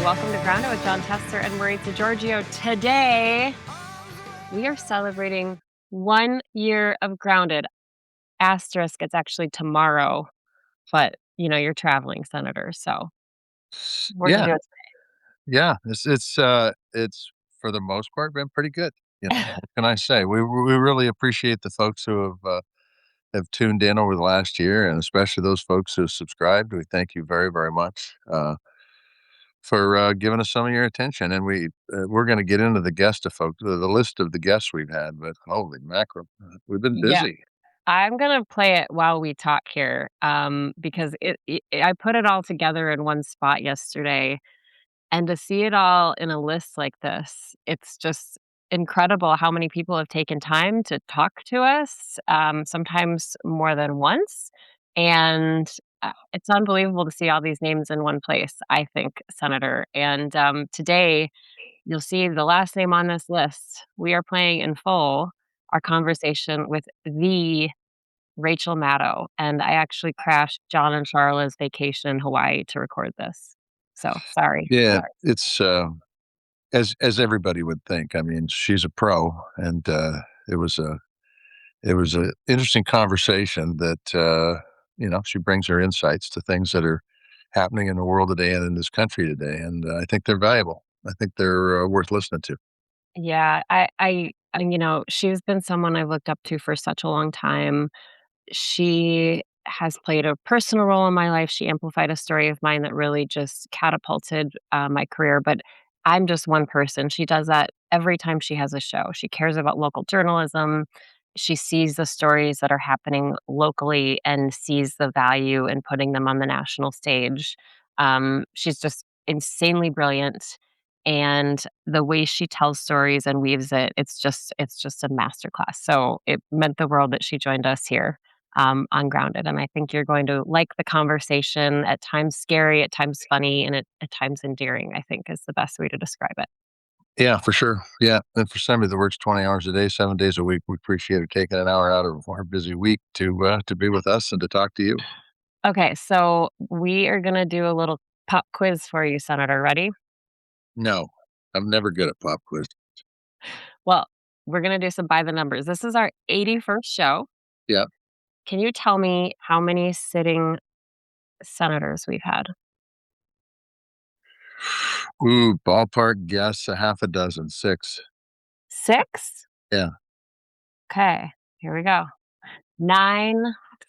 Welcome to Grounded with John Tester and Maritza Giorgio. Today, we are celebrating 1 year of Grounded. Asterisk, it's actually tomorrow, but, you're traveling, Senator, so we're gonna Yeah, do it. yeah. It's for the most part been pretty good. What can I say? We really appreciate the folks who have tuned in over the last year, and especially those folks who subscribed. We thank you very, very much for giving us some of your attention. And we're going to get into the guest of folks, the list of the guests we've had. But holy mackerel, we've been Yeah, busy. I'm gonna play it while we talk here, because I put it all together in one spot yesterday. And to see it all in a list like this, it's just incredible how many people have taken time to talk to us, sometimes more than once. And it's unbelievable to see all these names in one place, I think, Senator. And today, you'll see the last name on this list. We are playing in full our conversation with the Rachel Maddow. And I actually crashed John and Charlotte's vacation in Hawaii to record this. So sorry. Yeah, it's as everybody would think. I mean, she's a pro, and it was a it was an interesting conversation that she brings her insights to things that are happening in the world today and in this country today, and I think they're valuable. I think they're worth listening to. Yeah, she's been someone I've looked up to for such a long time. She has played a personal role in my life. She amplified a story of mine that really just catapulted my career. But I'm just one person. She does that every time she has a show. She cares about local journalism. She sees the stories that are happening locally and sees the value in putting them on the national stage. She's just insanely brilliant. And the way she tells stories and weaves it, it's just a masterclass. So it meant the world that she joined us here on Grounded. And I think you're going to like the conversation, at times scary, at times funny, and at times endearing, I think is the best way to describe it. Yeah, for sure. Yeah, and for somebody that works 20 hours a day, 7 days a week, we appreciate her taking an hour out of our busy week to be with us and to talk to you. Okay, so we are going to do a little pop quiz for you, Senator. Ready? No, I'm never good at pop quiz. Well, we're going to do some by the numbers. This is our 81st show. Yeah. Can you tell me how many sitting senators we've had? Ooh, ballpark guess a half a dozen, six. 6? Yeah. Okay, here we go. 9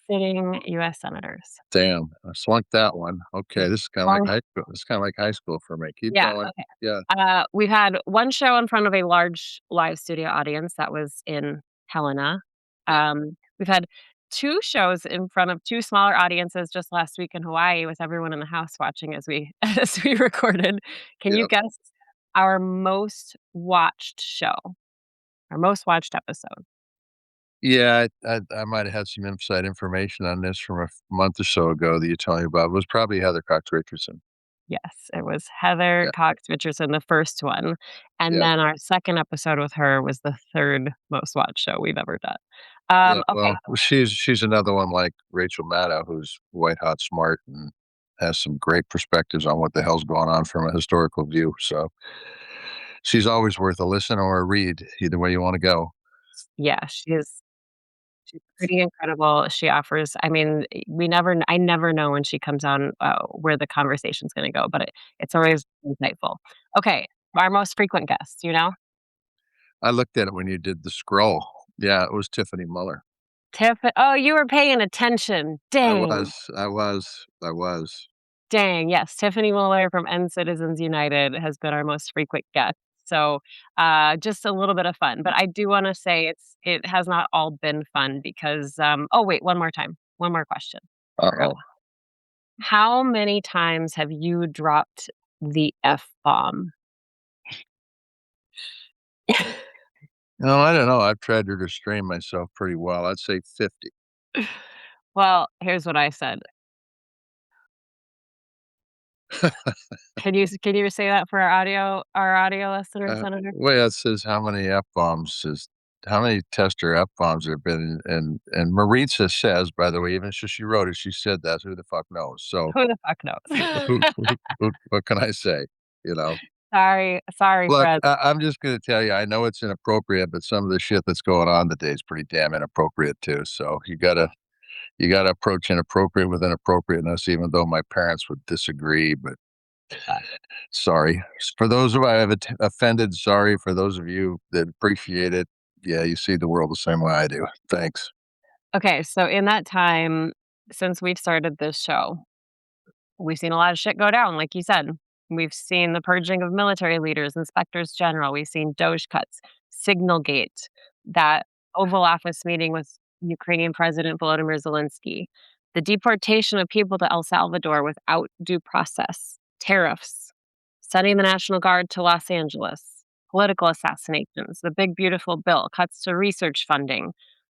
sitting US senators. Damn, I flunked that one. Okay, this is kinda like Long high school. This is kinda like high school for me. Keep Yeah, going. okay. Yeah, We've had 1 show in front of a large live studio audience, that was in Helena. We've had 2 shows in front of 2 smaller audiences just last week in Hawaii with everyone in the house watching as we as we recorded. Can you yep. guess our most watched show? Our most watched episode? Yeah, I might have had some inside information on this from a month or so ago that you told me about. It was probably Heather Cox Richardson. Yes, it was Heather Yeah, Cox Richardson, the first one, and yeah, then our second episode with her was the 3rd most watched show we've ever done. yeah. Okay. Well, she's another one like Rachel Maddow, who's white hot smart and has some great perspectives on what the hell's going on from a historical view. So she's always worth a listen or a read, either way you want to go. Yeah, she's pretty incredible. She offers I mean, I never know when she comes on, where the conversation's gonna go, but it's always insightful. Okay, our most frequent guest, you know? I looked at it when you did the scroll. Yeah, it was Tiffany Muller. Oh, you were paying attention. I Dang. was, I was, I was. Dang, yes, Tiffany Mueller from End Citizens United has been our most frequent guest. So, just a little bit of fun, but I do wanna say it has not all been fun because, oh, wait, one more time. One more question. I forgot. Uh-oh. How many times have you dropped the F-bomb? No, I don't know. I've tried to restrain myself pretty well. I'd say 50. Well, here's what I said. Can you say that for our audio listener, Senator? Way that says how many F-bombs is how many tester F-bombs there have been, and Maritza says, by the way, even if she wrote it, she said that, who the fuck knows? So, Who the fuck knows? what can I say? you know? Sorry, Look, friend. I'm just gonna tell you, I know it's inappropriate, but some of the shit that's going on today is pretty damn inappropriate too, so you gotta approach inappropriate with inappropriateness, even though my parents would disagree, but sorry. For those who I have offended, sorry. For those of you that appreciate it, yeah, you see the world the same way I do. Thanks. Okay, so in that time, since we've started this show, we've seen a lot of shit go down, like you said. We've seen the purging of military leaders, inspectors general. We've seen Doge cuts, Signalgate, that Oval Office meeting with Ukrainian President Volodymyr Zelensky, the deportation of people to El Salvador without due process, tariffs, sending the National Guard to Los Angeles, political assassinations, the big beautiful bill, cuts to research funding,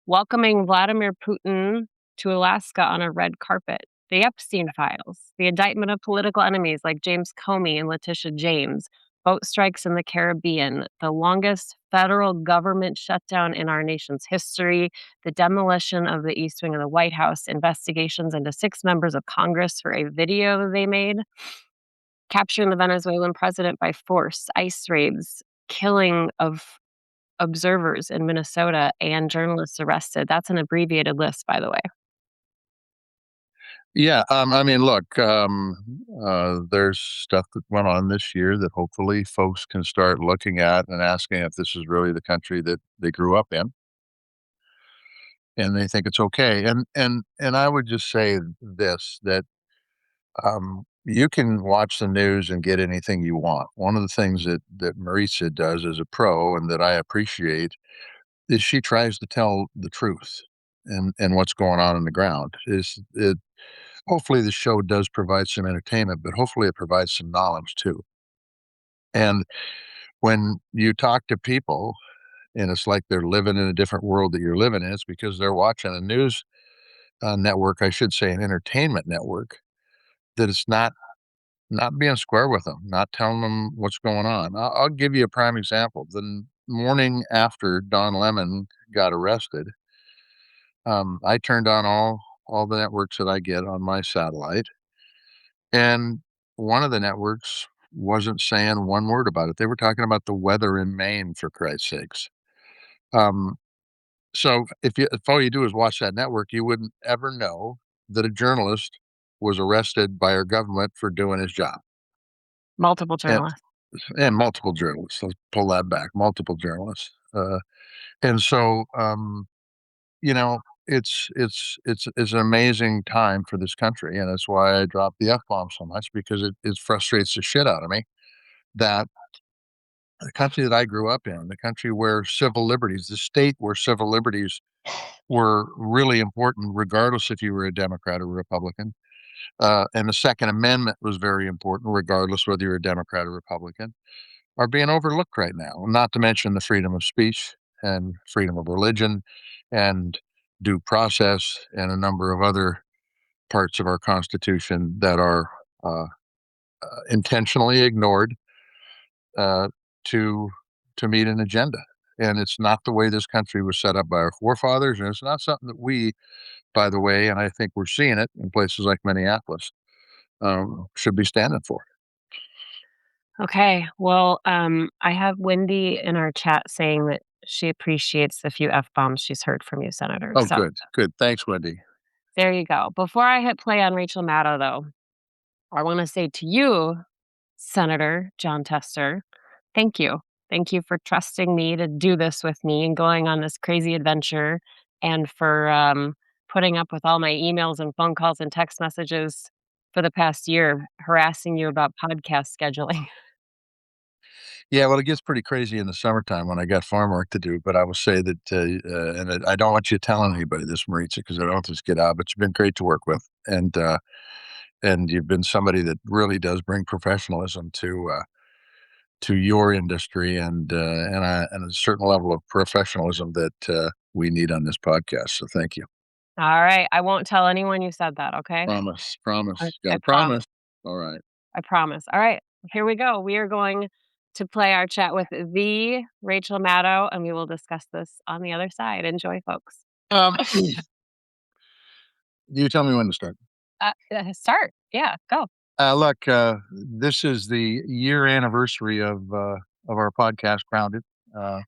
welcoming Vladimir Putin to Alaska on a red carpet, the Epstein files, the indictment of political enemies like James Comey and Letitia James, boat strikes in the Caribbean, the longest federal government shutdown in our nation's history, the demolition of the East Wing of the White House, investigations into 6 members of Congress for a video they made, capturing the Venezuelan president by force, ICE raids, killing of observers in Minnesota, and journalists arrested. That's an abbreviated list, by the way. Yeah, I mean, look, there's stuff that went on this year that hopefully folks can start looking at and asking if this is really the country that they grew up in, and they think it's okay. And I would just say this that you can watch the news and get anything you want. One of the things that Marisa does as a pro, and that I appreciate, is she tries to tell the truth and what's going on the ground. Is it hopefully the show does provide some entertainment, but hopefully it provides some knowledge too. And when you talk to people and it's like they're living in a different world that you're living in, it's because they're watching a news network, I should say, an entertainment network that is not being square with them, not telling them what's going on. I'll give you a prime example. The morning after Don Lemon got arrested, I turned on all the networks that I get on my satellite, and one of the networks wasn't saying one word about it. They were talking about the weather in Maine, for Christ's sakes. Um, so if all you do is watch that network, you wouldn't ever know that a journalist was arrested by our government for doing his job. Multiple And journalists. and multiple journalists. Let's pull that back. Multiple journalists. And so you know, it's an amazing time for this country, and that's why I drop the F bomb so much because it frustrates the shit out of me that the country that I grew up in, the country where civil liberties, the state where civil liberties were really important, regardless if you were a Democrat or Republican, and the Second Amendment was very important, regardless whether you're a Democrat or Republican, are being overlooked right now. Not to mention the freedom of speech and freedom of religion and due process and a number of other parts of our Constitution that are uh, intentionally ignored uh, to to meet an agenda. And it's not the way this country was set up by our forefathers, and it's not something that we, by the way, and I think we're seeing it in places like Minneapolis, should be standing for. Okay. Well, I have Wendy in our chat saying that she appreciates the few F bombs she's heard from you, Senator. Oh, So good, good. Thanks, Wendy. there you go. Before I hit play on Rachel Maddow, though, I want to say to you, Senator John Tester, thank you. Thank you for trusting me to do this with me and going on this crazy adventure and for putting up with all my emails and phone calls and text messages for the past year, harassing you about podcast scheduling. Yeah, well, it gets pretty crazy in the summertime when I got farm work to do. But I will say that, I don't want you telling anybody this, Maritza, because I don't just get out. But you've been great to work with, and you've been somebody that really does bring professionalism to your industry, and a certain level of professionalism that we need on this podcast. So thank you. All right. I won't tell anyone you said that, okay? Promise, I promise. Got I to promise. promise. All right. I promise. All right. Here we go. We are going to play our chat with the Rachel Maddow, and we will discuss this on the other side. Enjoy, folks. You tell me when to start. Start. Yeah, go. Look, this is the year anniversary of our podcast, Grounded, uh,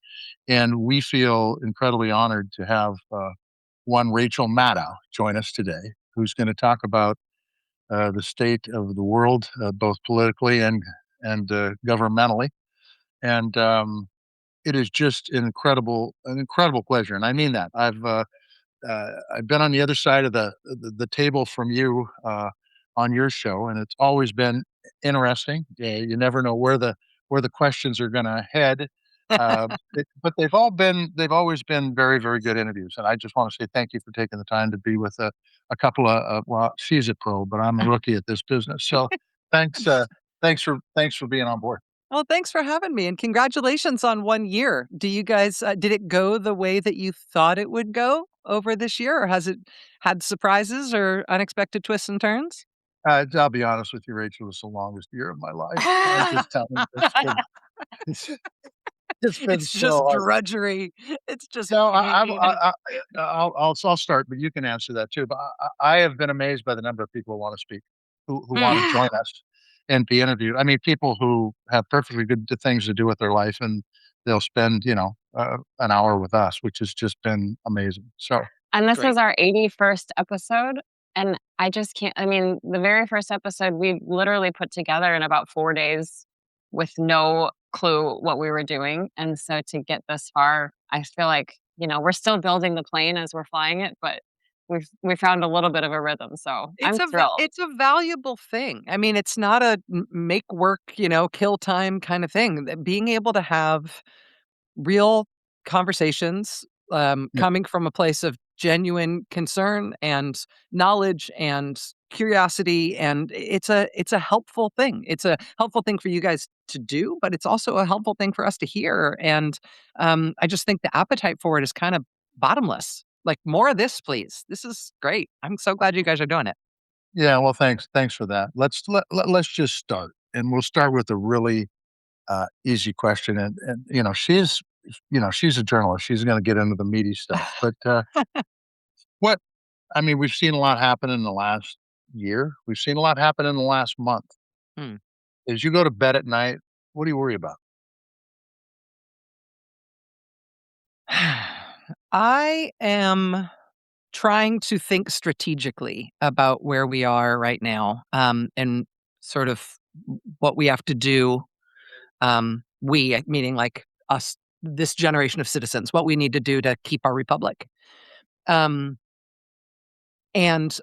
and we feel incredibly honored to have one Rachel Maddow join us today, who's going to talk about the state of the world, both politically and governmentally. And it is just an incredible pleasure, and I mean that. I've been on the other side of the table from you on your show, and it's always been interesting. You never know where the questions are going to head, but they've always been very very good interviews. And I just want to say thank you for taking the time to be with a couple of well, she's a pro, but I'm a rookie at this business. So thanks thanks for being on board. Well, thanks for having me and congratulations on 1 year. Do you guys did it go the way that you thought it would go over this year, or has it had surprises or unexpected twists and turns? I'll be honest with you, Rachel. It's the longest year of my life. I'm just telling you, it's, it's been It's just so hard. drudgery. It's just No, pain. I'll start, but you can answer that too. But I have been amazed by the number of people who want to speak, who want to Mm. join us and be interviewed. I mean, people who have perfectly good things to do with their life, and they'll spend an hour with us, which has just been amazing. So And this is Great. our 81st episode, and I just can't I mean, the very first episode we literally put together in about 4 days with no clue what we were doing, and so to get this far, I feel like, we're still building the plane as we're flying it, but we found a little bit of a rhythm, so I'm thrilled. It's a valuable thing. I mean, it's not a make work, kill time kind of thing. Being able to have real conversations, yeah, coming from a place of genuine concern and knowledge and curiosity, and it's a helpful thing. It's a helpful thing for you guys to do, but it's also a helpful thing for us to hear, and, I just think the appetite for it is kind of bottomless. Like, more of this, please. This is great. I'm so glad you guys are doing it. yeah. Well, thanks for that. Let's just start, and we'll start with a really easy question. And she's a journalist. She's going to get into the meaty stuff. But what I mean, we've seen a lot happen in the last year. We've seen a lot happen in the last month. Hmm. As you go to bed at night, what do you worry about? I am trying to think strategically about where we are right now, and sort of what we have to do, we, meaning like us, this generation of citizens, what we need to do to keep our republic. Um, and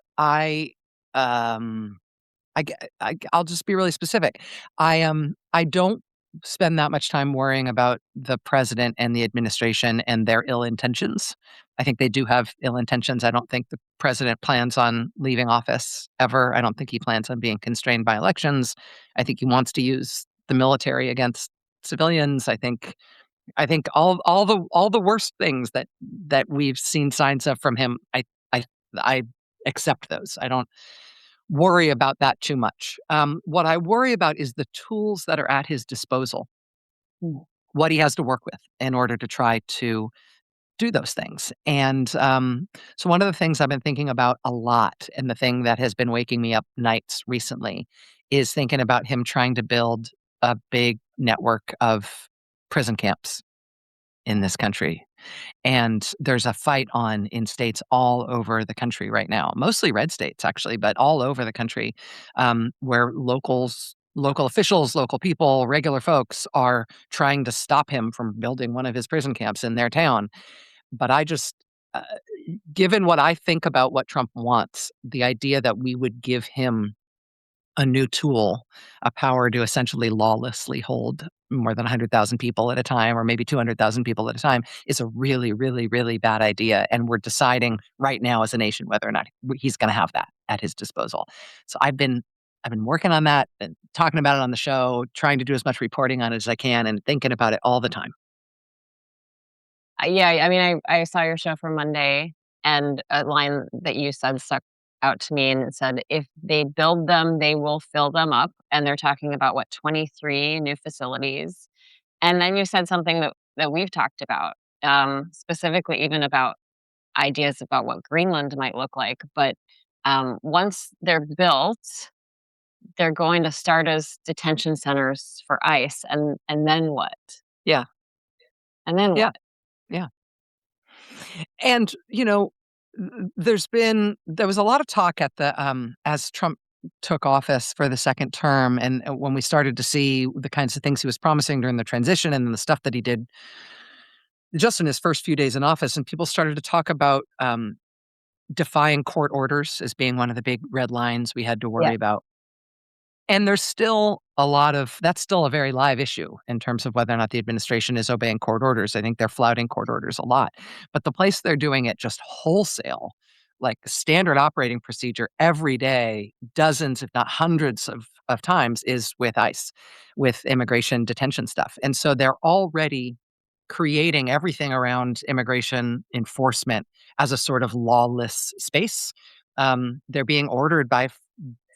um, I'll just be really specific. I don't spend that much time worrying about the president and the administration and their ill intentions. I think they do have ill intentions. I don't think the president plans on leaving office ever. I don't think he plans on being constrained by elections. I think he wants to use the military against civilians. I think all the worst things that we've seen signs of from him, I accept those. I don't worry about that too much. What I worry about is the tools that are at his disposal, what he has to work with in order to try to do those things. And so, one of the things I've been thinking about a lot, and the thing that has been waking me up nights recently, is thinking about him trying to build a big network of prison camps in this country. And there's a fight on in states all over the country right now, mostly red states, actually, but all over the country, where local officials, local people, regular folks are trying to stop him from building one of his prison camps in their town. But uh, given what I think about what Trump wants, the idea that we would give him a new tool, a power to essentially lawlessly hold more than 100,000 people at a time, or maybe 200,000 people at a time, is a really, really, really bad idea. And we're deciding right now as a nation whether or not he's going to have that at his disposal. So I've been working on that and talking about it on the show, trying to do as much reporting on it as I can, and thinking about it all the time. Yeah, I mean, I saw your show from Monday, and a line that you said stuck out to me, and it said, "If they build them, they will fill them up," and they're talking about, what, 23 new facilities, and then you said something that we've talked about, specifically even about ideas about what Greenland might look like, but, once they're built, they're going to start as detention centers for ICE, and then what? Yeah. And then Yeah. what? Yeah. And, there was a lot of talk at the as Trump took office for the second term, and when we started to see the kinds of things he was promising during the transition and the stuff that he did just in his first few days in office, and people started to talk about defying court orders as being one of the big red lines we had to Yeah. worry about. And there's still a lot of that's still a very live issue in terms of whether or not the administration is obeying court orders. I think they're flouting court orders a lot. But the place they're doing it just wholesale, like standard operating procedure every day, dozens, if not hundreds of times, is with ICE, with immigration detention stuff. And so they're already creating everything around immigration enforcement as a sort of lawless space. They're being ordered by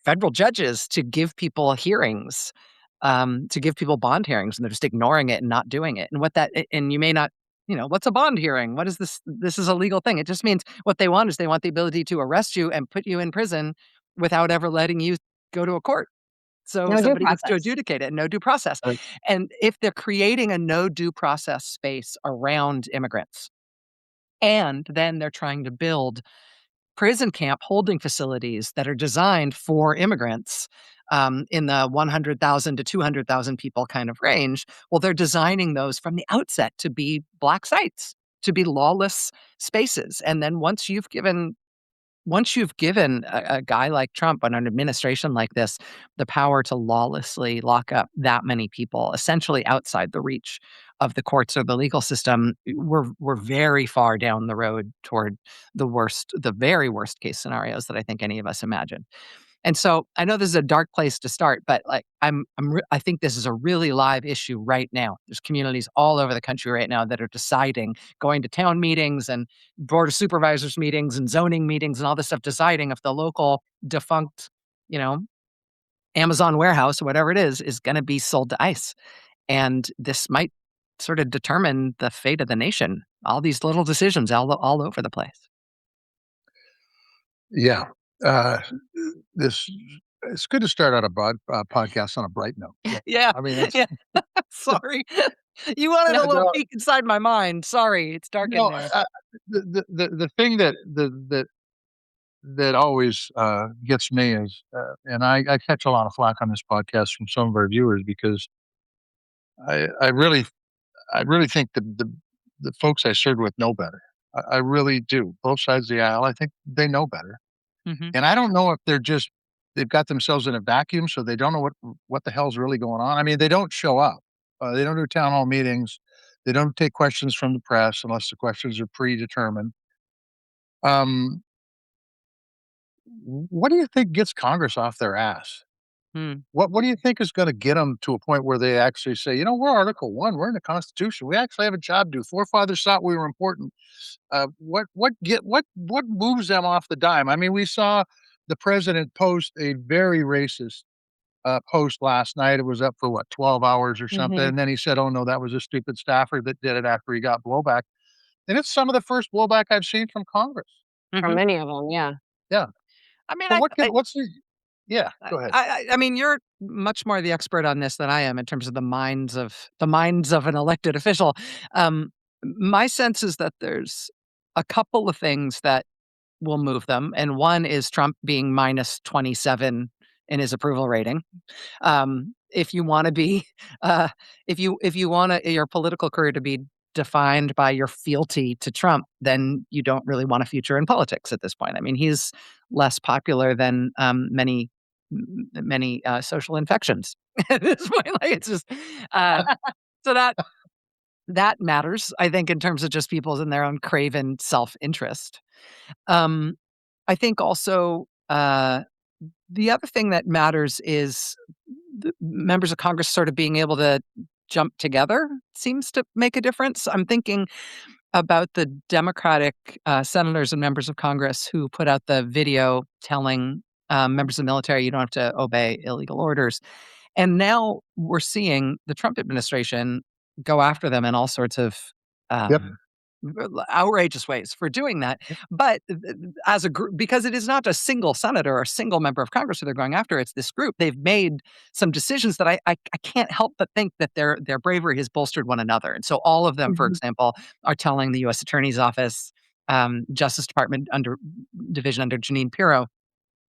federal judges to give people hearings, to give people bond hearings, and they're just ignoring it and not doing it. And and you may not, what's a bond hearing? What is this? This is a legal thing. It just means what they want is they want the ability to arrest you and put you in prison without ever letting you go to a court. So No due somebody gets to process. adjudicate it, no due process. Uh, And if they're creating a no due process space around immigrants, and then they're trying to build prison camp holding facilities that are designed for immigrants in the 100,000 to 200,000 people kind of range. Well, they're designing those from the outset to be black sites, to be lawless spaces. And then once you've given a guy like Trump and an administration like this the power to lawlessly lock up that many people, essentially outside the reach of the courts or the legal system, we're very far down the road toward the very worst case scenarios that I think any of us imagine. And so I know this is a dark place to start, but like I think this is a really live issue right now. There's communities all over the country right now that are deciding, going to town meetings and board of supervisors meetings and zoning meetings and all this stuff, deciding if the local defunct, you know, Amazon warehouse or whatever it is going to be sold to ICE. And this might sort of determine the fate of the nation. All these little decisions all over the place. yeah. Uh, this it's good to start out a podcast on a bright note. Yeah. Yeah. I mean, it's Yeah. Sorry. You wanted yeah, a little no, peek inside my mind. Sorry, it's dark in no. there. The thing that always gets me is, and I catch a lot of flack on this podcast from some of our viewers because I really think that the folks I served with know better. I really do. Both sides of the aisle, I think they know better. Mhm. And I don't know if they've got themselves in a vacuum, so they don't know what the hell's really going on. I mean, they don't show up. They don't do town hall meetings. They don't take questions from the press unless the questions are predetermined. Um, what do you think gets Congress off their ass? Hmm. What do you think is gonna get them to a point where they actually say, "You know, we're Article 1, we're in the Constitution, we actually have a job to do. Forefathers thought we were important." What moves them off the dime? I mean, we saw the president post a very racist, post last night. It was up for what, 12 hours or something, Mhm. and then he said, "Oh, no, that was a stupid staffer that did it after he got blowback." And it's some of the first blowback I've seen from Congress. From Mhm. many of them, yeah. Yeah. I mean, So what's the Yeah, go ahead. I mean, you're much more the expert on this than I am in terms of the minds of an elected official. My sense is that there's a couple of things that will move them, and one is Trump being minus 27 in his approval rating. If you want to be, if you want your political career to be defined by your fealty to Trump, then you don't really want a future in politics at this point. I mean, he's less popular than many social infections at this point. Like it's just uh, so that matters, I think, in terms of just people's in their own craven self interest. Um, I think also the other thing that matters is the members of Congress sort of being able to jump together seems to make a difference. I'm thinking about the Democratic senators and members of Congress who put out the video telling members of the military you don't have to obey illegal orders. And now we're seeing the Trump administration go after them in all sorts of Yep. um, outrageous ways for doing that. But as a group, because it is not a single senator or a single member of Congress who they're going after, it's this group. They've made some decisions that I can't help but think that their bravery has bolstered one another. And so all of them, for Mhm. example, are telling the U.S. Attorney's Office, Justice Department under division under Janine Pirro,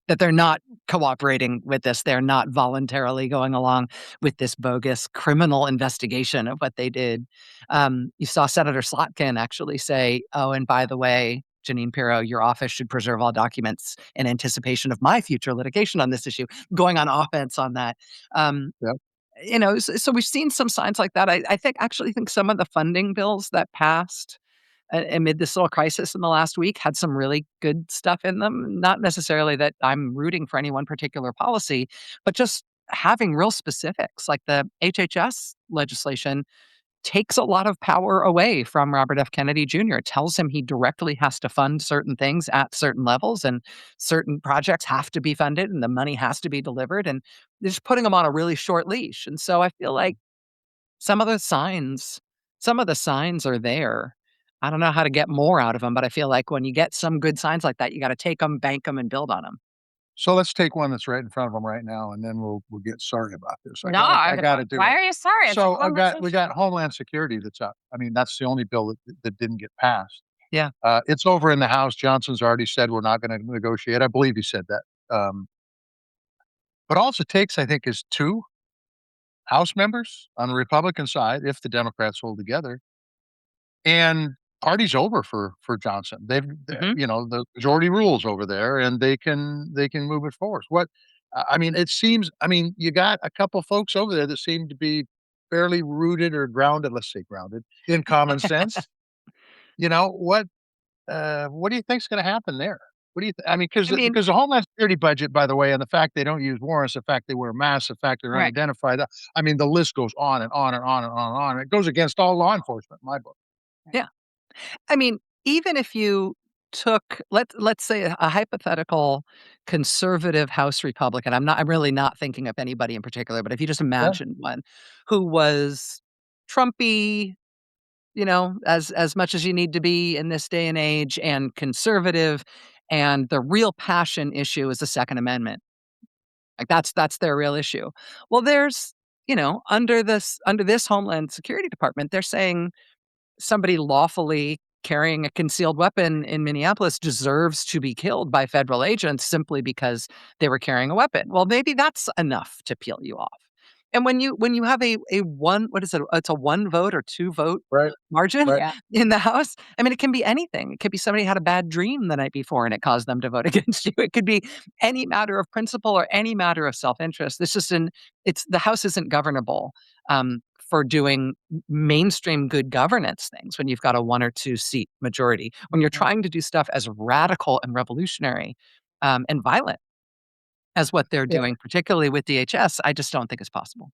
that they're not cooperating with this. They're not voluntarily going along with this bogus criminal investigation of what they did. You saw Senator Slotkin actually say, "Oh, and by the way, Janine Pirro, your office should preserve all documents in anticipation of my future litigation on this issue," going on offense on that. Um, Yep. so we've seen some signs like that. I actually think some of the funding bills that passed amid this little crisis in the last week had some really good stuff in them. Not necessarily that I'm rooting for any one particular policy, but just having real specifics like the HHS legislation takes a lot of power away from Robert F. Kennedy Jr. It tells him he directly has to fund certain things at certain levels and certain projects have to be funded and the money has to be delivered. And they're just putting him on a really short leash. And so I feel like some of the signs some of the signs are there. I don't know how to get more out of them, but I feel like when you get some good signs like that, you gotta take them, bank them, and build on them. So let's take one that's right in front of them right now, and then we'll get sorry about this. No, I gotta do why it. are you sorry? It's a So we conversation. got Homeland Security that's up. I mean, that's the only bill that didn't get passed. Yeah. It's over in the House. Johnson's already said we're not going to negotiate. I believe he said that. But all it takes, I think, is two House members on the Republican side, if the Democrats hold together, and party's over for Johnson. Mhm. The majority rules over there, and they can move it forward. I mean, it seems. I mean, you got a couple folks over there that seem to be fairly rooted or grounded. Let's say grounded in common sense. What do you think's gonna happen there? What do you I mean, I mean, because the Homeland Security budget, by the way, and the fact they don't use warrants, the fact they wear masks, the fact they're Right. unidentified, I mean, the list goes on and on and on and on and on. It goes against all law enforcement in my book. yeah. I mean, even if you took let's say a hypothetical conservative House Republican, I'm really not thinking of anybody in particular, but if you just Yeah, imagine one who was Trumpy, as much as you need to be in this day and age, and conservative, and the real passion issue is the Second Amendment. Like, that's their real issue. Well, there's under this Homeland Security Department, they're saying somebody lawfully carrying a concealed weapon in Minneapolis deserves to be killed by federal agents simply because they were carrying a weapon. Well, maybe that's enough to peel you off. And when you have a one what is it? It's a one vote or two vote right, margin right. Yeah. in the House. I mean, it can be anything. It could be somebody had a bad dream the night before and it caused them to vote against you. It could be any matter of principle or any matter of self-interest. It's the House isn't governable for doing mainstream good governance things when you've got a one or two seat majority. When you're Mhm. trying to do stuff as radical and revolutionary and violent as what they're Yeah, doing, particularly with DHS, I just don't think it's possible.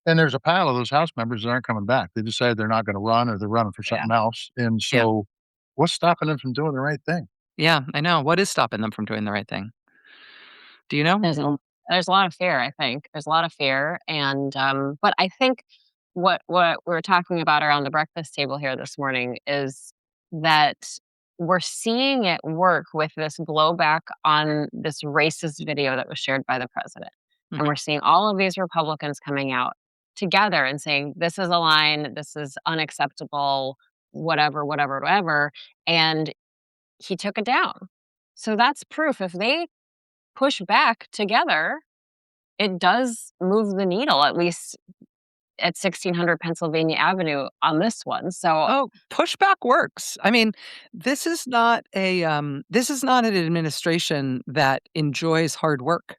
and there's a pile of those House members that aren't coming back. They decided they're not gonna run or they're running for Yeah. something else, and Yeah. so what's stopping them from doing the right thing? Yeah, I know. What is stopping them from doing the right thing? Do you know? There's a lot of fear, I think. There's a lot of fear, and, but I think what we're talking about around the breakfast table here this morning is that we're seeing it work with this blowback on this racist video that was shared by the president, and Mhm. we're seeing all of these Republicans coming out together and saying, "This is a line, this is unacceptable, whatever, whatever, whatever," and he took it down. So that's proof if they push back together, it does move the needle, at least at 1600 Pennsylvania Avenue on this one. So Oh, pushback works. I mean, this is not an administration that enjoys hard work.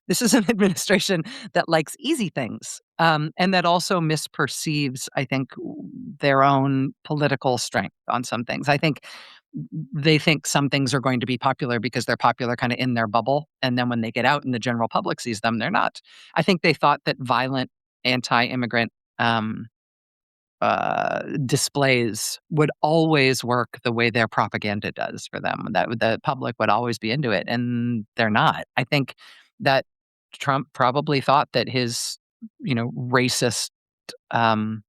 This is an administration that likes easy things, and that also misperceives, I think, their own political strength on some things. I think they think some things are going to be popular because they're popular kind of in their bubble, and then when they get out and the general public sees them, they're not. I think they thought that violent anti-immigrant displays would always work the way their propaganda does for them, that the public would always be into it, and they're not. I think that Trump probably thought that his, racist, um,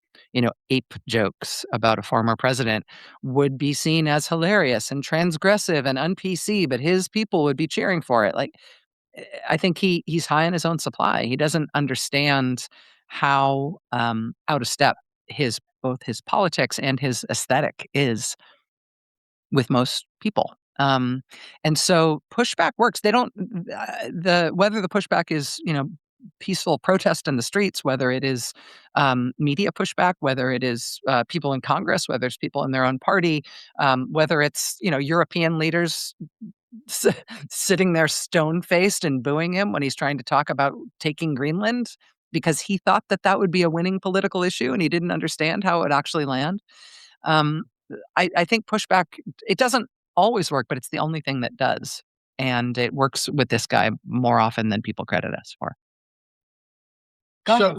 ape jokes about a former president would be seen as hilarious and transgressive and un-PC, but his people would be cheering for it. Like, I think he's high in his own supply. He doesn't understand how out of step both his politics and his aesthetic is with most people. And so pushback works. They don't the whether the pushback is peaceful protest in the streets, whether it is media pushback, whether it is people in Congress, whether it's people in their own party, whether it's European leaders s- sitting there stone faced and booing him when he's trying to talk about taking Greenland because he thought that that would be a winning political issue and he didn't understand how it would actually land. Um, I think pushback, it doesn't always work, but it's the only thing that does. And it works with this guy more often than people credit us for. Go ahead.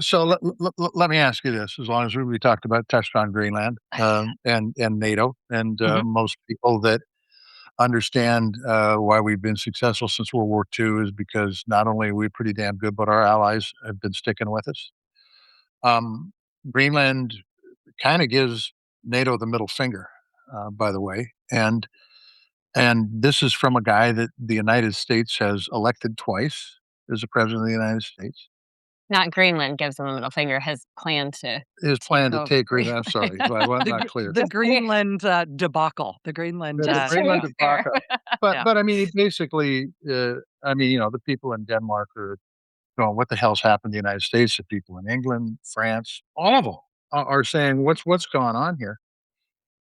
Let me ask you this: as long as we talked about touched on Greenland and NATO and Mhm. most people that understand why we've been successful since World War II is because not only are we pretty damn good, but our allies have been sticking with us. Um, Greenland kind of gives NATO the middle finger, by the way, and this is from a guy that the United States has elected twice as the president of the United States. Not Greenland gives him the middle finger, his plan to His take plan to over take Greenland. I'm Greenland. sorry, I was The not clear. the Just kidding. Greenland debacle. The Greenland. The Just to Greenland be fair. debacle. But Yeah. but I mean, he basically, the people in Denmark are going, "What the hell's happened to the United States?" The people in England, France, all of them are saying, "What's going on here?"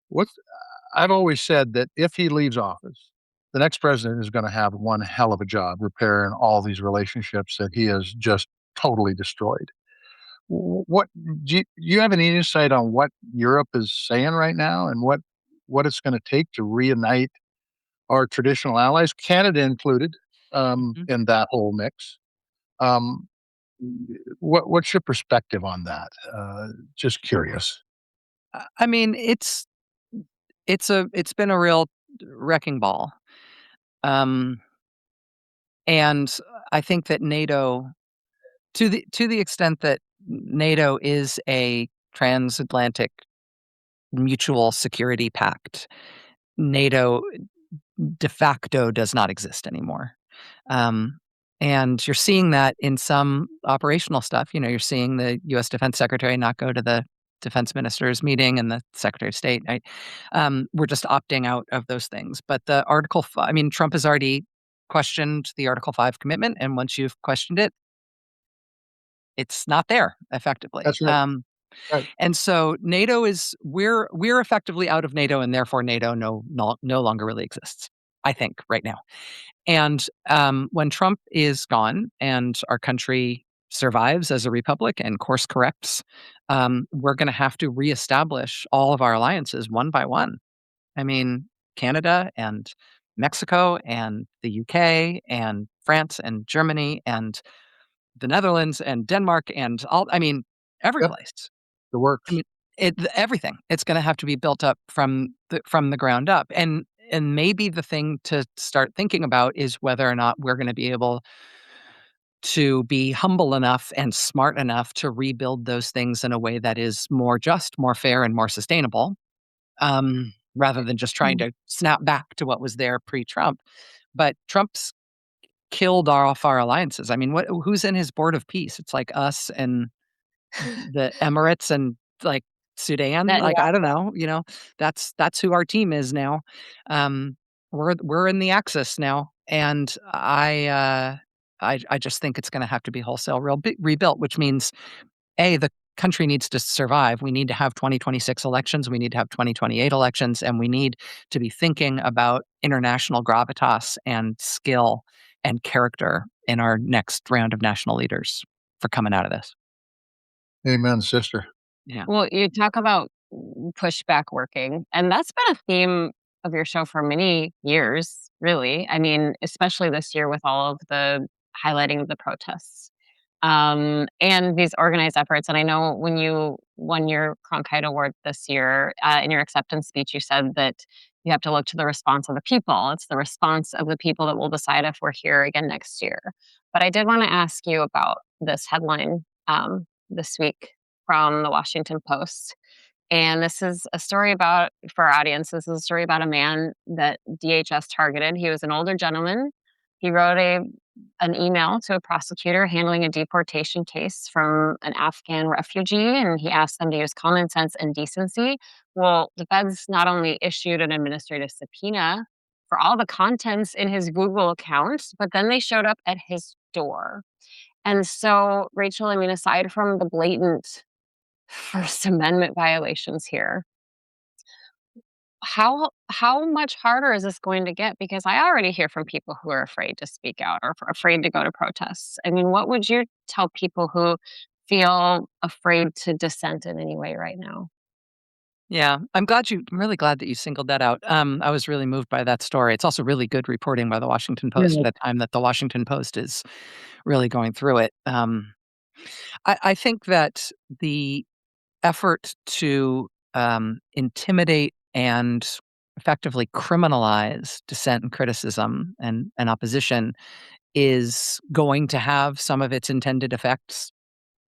What's I've always said that if he leaves office, the next president is gonna have one hell of a job repairing all these relationships that he has just totally destroyed. What do you have any insight on what Europe is saying right now and what it's gonna take to reunite our traditional allies, Canada included, Mhm. in that whole mix? Um, what's your perspective on that? Just curious. I mean, it's been a real wrecking ball. Um, and I think that NATO, to the extent that NATO is a transatlantic mutual security pact, NATO de facto does not exist anymore. Um, and you're seeing that in some operational stuff. You're seeing the U.S. Defense Secretary not go to the defense ministers meeting and the Secretary of State. Right? We're just opting out of those things. But the I mean, Trump has already questioned the Article 5 commitment. And once you've questioned it, it's not there effectively. That's right. Right. And so we're effectively out of NATO, and therefore NATO no longer really exists, I think, right now. And when Trump is gone and our country survives as a republic and course corrects, we're going to have to reestablish all of our alliances one by one. I mean, Canada and Mexico and the UK and France and Germany and the Netherlands and Denmark and every Yep. place. The I works. mean, everything. It's gonna have to be built up from the ground up, and maybe the thing to start thinking about is whether or not we're gonna be able to be humble enough and smart enough to rebuild those things in a way that is more just, more fair, and more sustainable, rather than just trying to snap back to what was there pre-Trump. But Trump's killed off our alliances. I mean, who's in his board of peace? It's like us and the Emirates and, like, Sudan, That like, I don't know, that's who our team is now. We're in the Axis now, and I just think it's gonna have to be wholesale rebuilt, which means, A, the country needs to survive. We need to have 2026 elections, we need to have 2028 elections, and we need to be thinking about international gravitas and skill and character in our next round of national leaders for coming out of this. Amen, sister. Yeah. well, you talk about pushback working, and that's been a theme of your show for many years, really. I mean, especially this year with all of the highlighting of the protests, and these organized efforts. And I know when you won your Cronkite Award this year, in your acceptance speech, you said that you have to look to the response of the people. It's the response of the people that will decide if we're here again next year. But I did want to ask you about this headline this week. from the Washington Post. And this is a story about, for our audience, this is a story about a man that DHS targeted. He was an older gentleman. He wrote an email to a prosecutor handling a deportation case from an Afghan refugee, and he asked them to use common sense and decency. Well, the feds not only issued an administrative subpoena for all the contents in his Google account, but then they showed up at his door. And so, Rachel, I mean, aside from the blatant First Amendment violations here, how much harder is this going to get? Because I already hear from people who are afraid to speak out or afraid to go to protests. I mean, what would you tell people who feel afraid to dissent in any way right now? Yeah, I'm really glad that you singled that out. I was really moved by that story. It's also really good reporting by the Washington Post Really? at a time that the Washington Post is really going through it. I think that the effort to, intimidate and effectively criminalize dissent and criticism and opposition is going to have some of its intended effects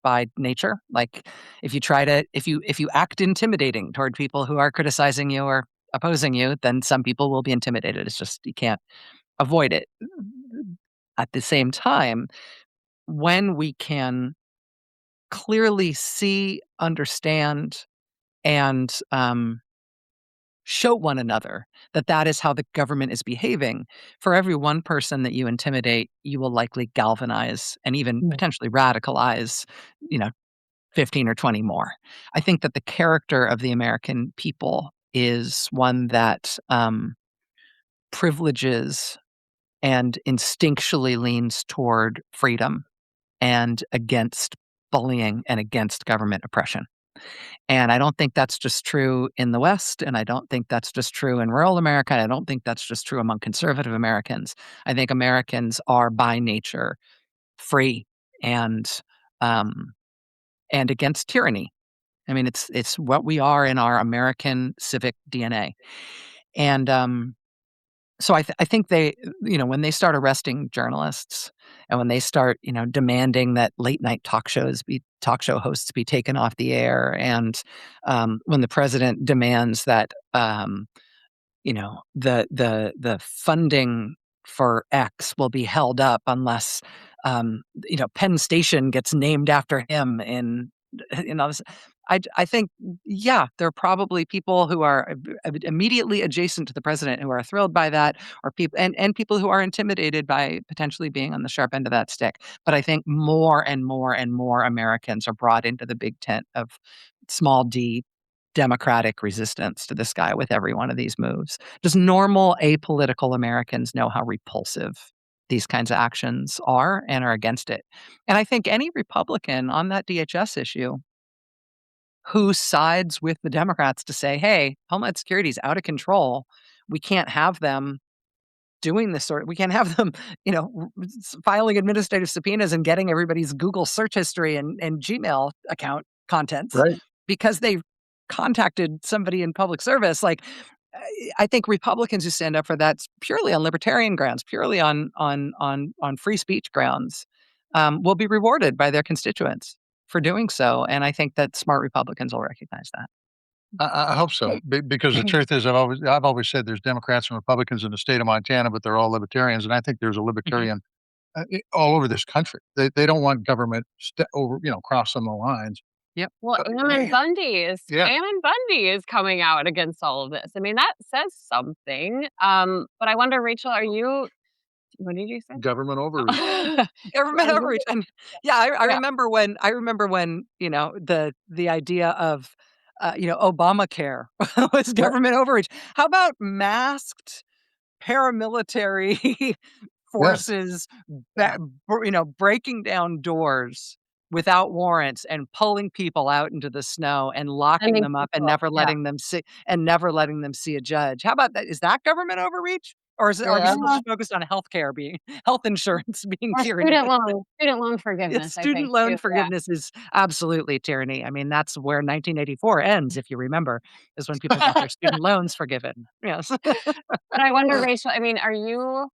by nature. Like, if you act intimidating toward people who are criticizing you or opposing you, then some people will be intimidated. It's just you can't avoid it. At the same time, when we can clearly see, understand, and, show one another that that is how the government is behaving, for every one person that you intimidate, you will likely galvanize and even Mm. potentially radicalize, you know, 15 or 20 more. I think that the character of the American people is one that, privileges and instinctually leans toward freedom and against bullying and against government oppression. And I don't think that's just true in the West, and I don't think that's just true in rural America, and I don't think that's just true among conservative Americans. I think Americans are by nature free and, um, and against tyranny. I mean, it's what we are in our American civic DNA. And, so I think they, when they start arresting journalists and when they start, demanding that late night talk show hosts be taken off the air, and, when the president demands that, the funding for X will be held up unless, Penn Station gets named after him in, this. I think, yeah, there are probably people who are immediately adjacent to the president who are thrilled by that, or people and people who are intimidated by potentially being on the sharp end of that stick. But I think more and more and more Americans are brought into the big tent of small d democratic resistance to this guy with every one of these moves. Does normal apolitical Americans know how repulsive these kinds of actions are and are against it? And I think any Republican on that DHS issue who sides with the Democrats to say, "Hey, Homeland Security is out of control. We can't have them doing this sort we can't have them, filing administrative subpoenas and getting everybody's Google search history and Gmail account contents Right. because they contacted somebody in public service." Like, I think Republicans who stand up for that purely on libertarian grounds, purely on free speech grounds, will be rewarded by their constituents for doing so, and I think that smart Republicans will recognize that. I hope so, because the truth is, I've always said there's Democrats and Republicans in the state of Montana, but they're all libertarians, and I think there's a Mhm. libertarian all over this country. They don't want government over, crossing the lines. Yep. Well, But man, yeah, Ammon Bundy is coming out against all of this. I mean, that says something. But I wonder, Rachel, are you what did you say? government overreach. Are Government you overreach, and yeah, Yeah. I remember when, the idea of, Obamacare was Yeah, government overreach. How about masked paramilitary yes, forces breaking down doors without warrants and pulling people out into the snow and locking Sending them up and people yeah. never letting them see a judge. How about that? Is that government overreach? Or are we yeah. still just focused on healthcare being health insurance being Or tyranny? student loan Yes, forgiveness, I student think, loan too, yeah. forgiveness is absolutely tyranny. I mean, that's where 1984 ends, if you remember, is when people got their student loans forgiven. Yes. But I wonder, Rachel, I mean, are you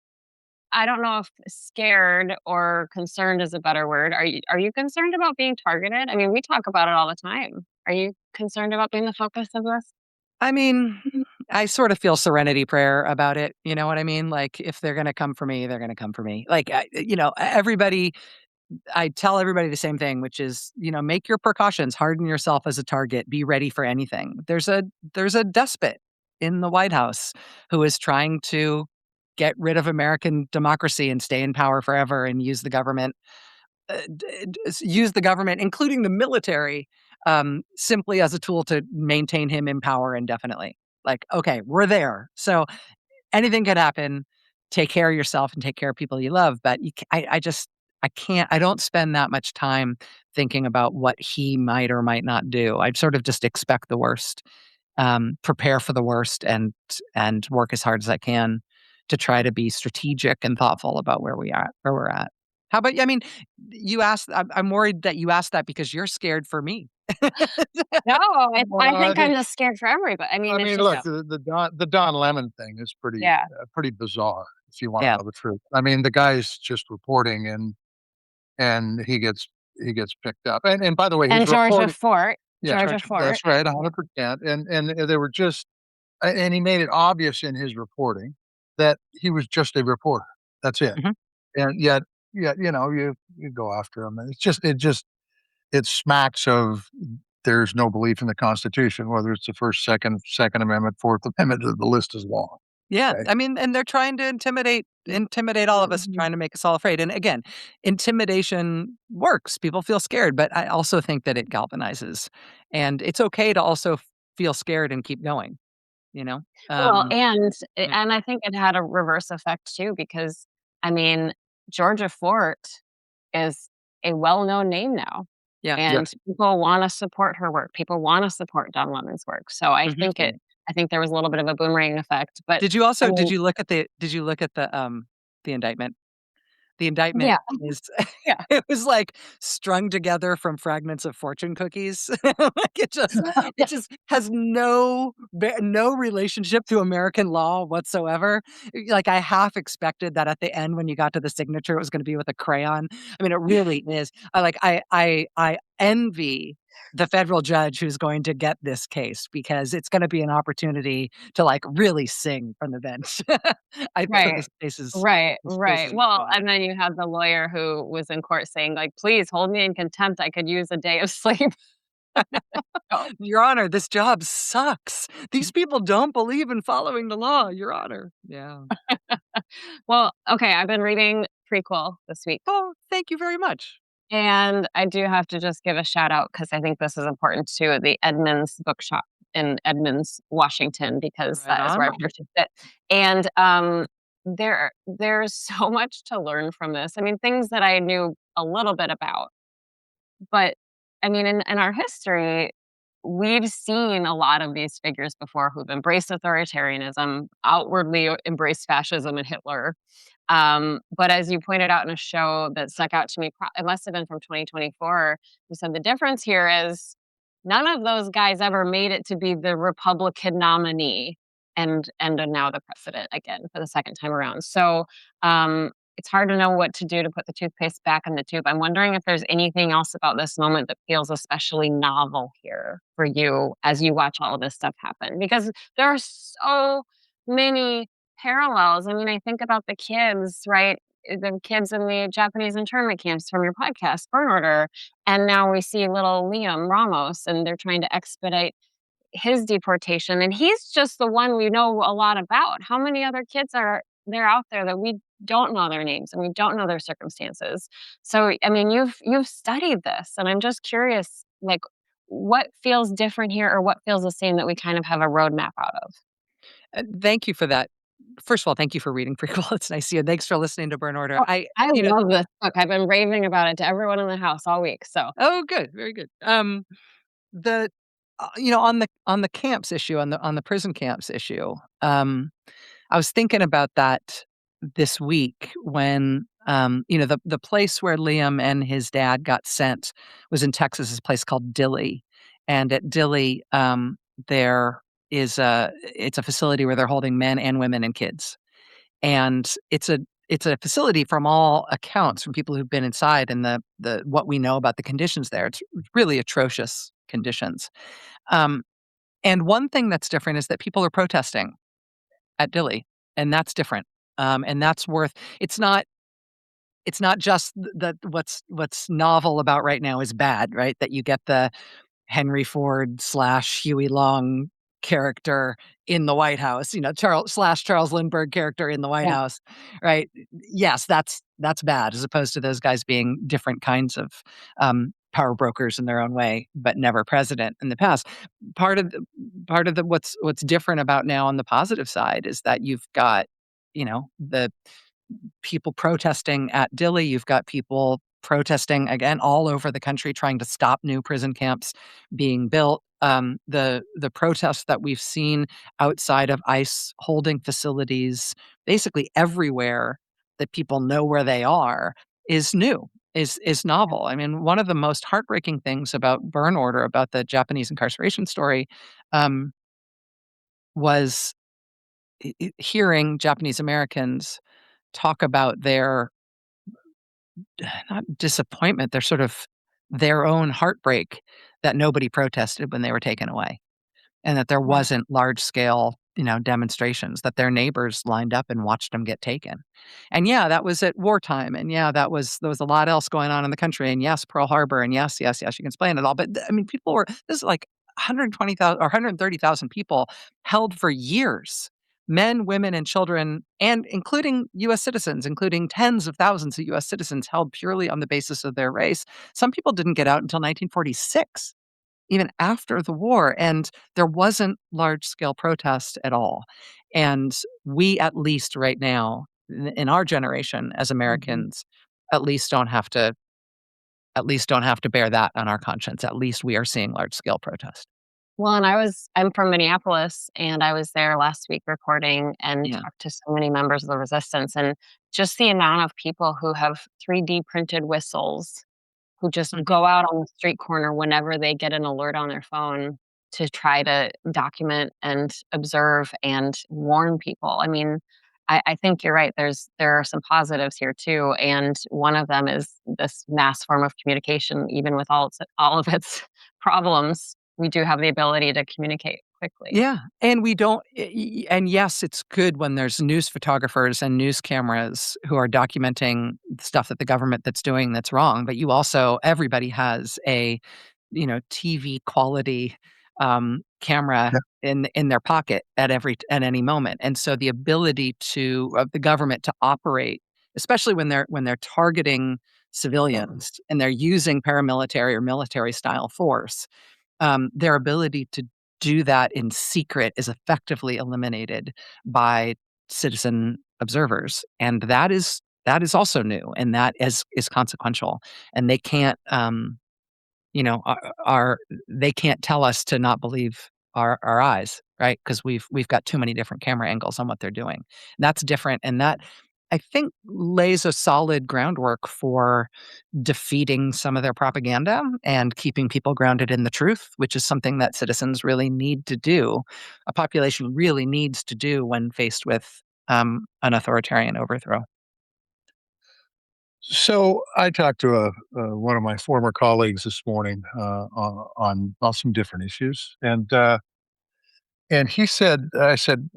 I don't know if scared or concerned is a better word. Are you concerned about being targeted? I mean, we talk about it all the time. Are you concerned about being the focus of this? I mean, I sort of feel serenity prayer about it, you know what I mean? Like, if they're gonna come for me, they're gonna come for me. Like, everybody I tell everybody the same thing, which is, make your precautions, harden yourself as a target, be ready for anything. There's a despot in the White House who is trying to get rid of American democracy and stay in power forever and use the government, including the military, simply as a tool to maintain him in power indefinitely. Like, okay, we're there. So anything could happen. Take care of yourself and take care of people you love. But I can't, I don't spend that much time thinking about what he might or might not do. I'd sort of just expect the worst, prepare for the worst, and work as hard as I can to try to be strategic and thoughtful about where we're at. How about you? I mean, I'm worried that you asked that because you're scared for me. No, I Well, I think I'm think just scared for everybody. I I mean, it's mean, just look, the Don Lemon thing is yeah. pretty bizarre, if you wanna Yeah. know the truth. I mean, the guy's just reporting and he gets picked up. And by the way, And his reporting. Yeah, Georgia Fort. that's right, 100%. And they were just and he made it obvious in his reporting that he was just a reporter. That's it. Mhm. And yet, you go after him, and it smacks of there's no belief in the Constitution, whether it's the First, Second Amendment, Fourth Amendment, the list is long. Yeah, Okay. I mean, and they're trying to intimidate all of us, Mhm. trying to make us all afraid. And again, intimidation works. People feel scared, but I also think that it galvanizes. And it's okay to also feel scared and keep going, you know? Well, Um, and yeah, and I think it had a reverse effect too because, I mean, Georgia Fort is a well-known name now, yeah. and Yes. people wanna support her work. People wanna support Don Lemon's work. So Mhm. I think there was a little bit of a boomerang effect, but I Did mean you look at the indictment? The indictment yeah, is yeah. it was, like, strung together from fragments of fortune cookies. Like, it just has no relationship to American law whatsoever. Like, I half expected that at the end when you got to the signature, it was gonna be with a crayon. I mean, it really is. I envy the federal judge who's going to get this case because it's gonna be an opportunity to, like, really sing from the bench. I think Right. Right, this case right. is Well, yeah. and then you had the lawyer who was in court saying, like, "Please hold me in contempt. I could use a day of sleep." Oh. Your Honor, this job sucks. These people don't believe in following the law, Your Honor. Yeah. Well, okay, I've been reading prequel this week, Oh, thank you very much. and I do have to just give a shout out because I think this is important to the Edmonds Bookshop in Edmonds, Washington, because Right that is where I on. purchased it. And there's so much to learn from this. I mean, things that I knew a little bit about, but I mean, in our history, we've seen a lot of these figures before who've embraced authoritarianism, outwardly embraced fascism and Hitler. But as you pointed out in a show that stuck out to me, it must have been from 2024, you said the difference here is none of those guys ever made it to be the Republican nominee and are now the president again for the second time around. So it's hard to know what to do to put the toothpaste back in the tube. I'm wondering if there's anything else about this moment that feels especially novel here for you as you watch all of this stuff happen, because there are so many parallels. I mean, I think about the kids, right? The kids in the Japanese internment camps from your podcast, Burn Order. And now we see little Liam Ramos, and they're trying to expedite his deportation. And he's just the one we know a lot about. How many other kids are there out there that we don't know their names and we don't know their circumstances? So, I mean, you've studied this, and I'm just curious, like, what feels different here, or what feels the same that we kind of have a roadmap out of? Thank you for that. First of all, thank you for reading prequel. It's nice to see you. Thanks for listening to Burn Order. Oh, I love this book. I've been raving about it to everyone in the house all week, so Oh, good, very good. The on the camps issue, on the prison camps issue, I was thinking about that this week when, the place where Liam and his dad got sent was in Texas, this place called Dilley. And at Dilley, there it's a facility where they're holding men and women and kids. And it's a facility from all accounts, from people who've been inside and the what we know about the conditions there. It's really atrocious conditions. Um, and one thing that's different is that people are protesting at Dilley, and that's different. And that's worth. It's not just that what's novel about right now is bad, right? That you get the Henry Ford slash Huey Long character in the White House, Charles Lindbergh character in the White Yeah. House, right? Yes, that's bad, as opposed to those guys being different kinds of power brokers in their own way, but never president in the past. Part of what's different about now on the positive side is that you've got, the people protesting at Dilley. You've got people protesting again all over the country, trying to stop new prison camps being built. The protests that we've seen outside of ICE holding facilities, basically everywhere that people know where they are, is new. Is novel. I mean, one of the most heartbreaking things about Burn Order, about the Japanese incarceration story, um, was hearing Japanese Americans talk about their not disappointment, they're sort of their own heartbreak that nobody protested when they were taken away, and that there Right. wasn't large scale, demonstrations, that their neighbors lined up and watched them get taken. And yeah, that was at wartime, and yeah, there was a lot else going on in the country, and yes, Pearl Harbor, and yes, yes, yes, you can explain it all, but I mean, this is like 120,000 or 130,000 people held for years. Men, women, and children, and including US citizens, including tens of thousands of US citizens held purely on the basis of their race. Some people didn't get out until 1946, even after the war, and there wasn't large scale protest at all. And we, at least right now, in our generation as Mhm. Americans, at least don't have to at least don't have to bear that on our conscience. At least we are seeing large scale protest. Well, and I'm from Minneapolis, and I was there last week recording and Yeah. talked to so many members of the resistance, and just the amount of people who have 3D printed whistles, who just Mhm. go out on the street corner whenever they get an alert on their phone to try to document and observe and warn people. I mean, I think you're right. There are some positives here too, and one of them is this mass form of communication. Even with all of its problems, we do have the ability to communicate quickly. Yeah, and we don't and yes, it's good when there's news photographers and news cameras who are documenting stuff that the government that's doing that's wrong, but you also everybody has a, TV quality, camera Yeah. in their pocket at any moment, and so the ability of the government to operate, especially when they're targeting civilians and they're using paramilitary or military style force, their ability to do that in secret is effectively eliminated by citizen observers, and that is also new, and that is consequential, and they can't, you know, our they can't tell us to not believe our eyes, right? Because we've got too many different camera angles on what they're doing. That's different, and that I think lays a solid groundwork for defeating some of their propaganda and keeping people grounded in the truth, which is something that citizens really need to do. A population really needs to do when faced with an authoritarian overthrow. So I talked to one of my former colleagues this morning on some different issues, and he said, I said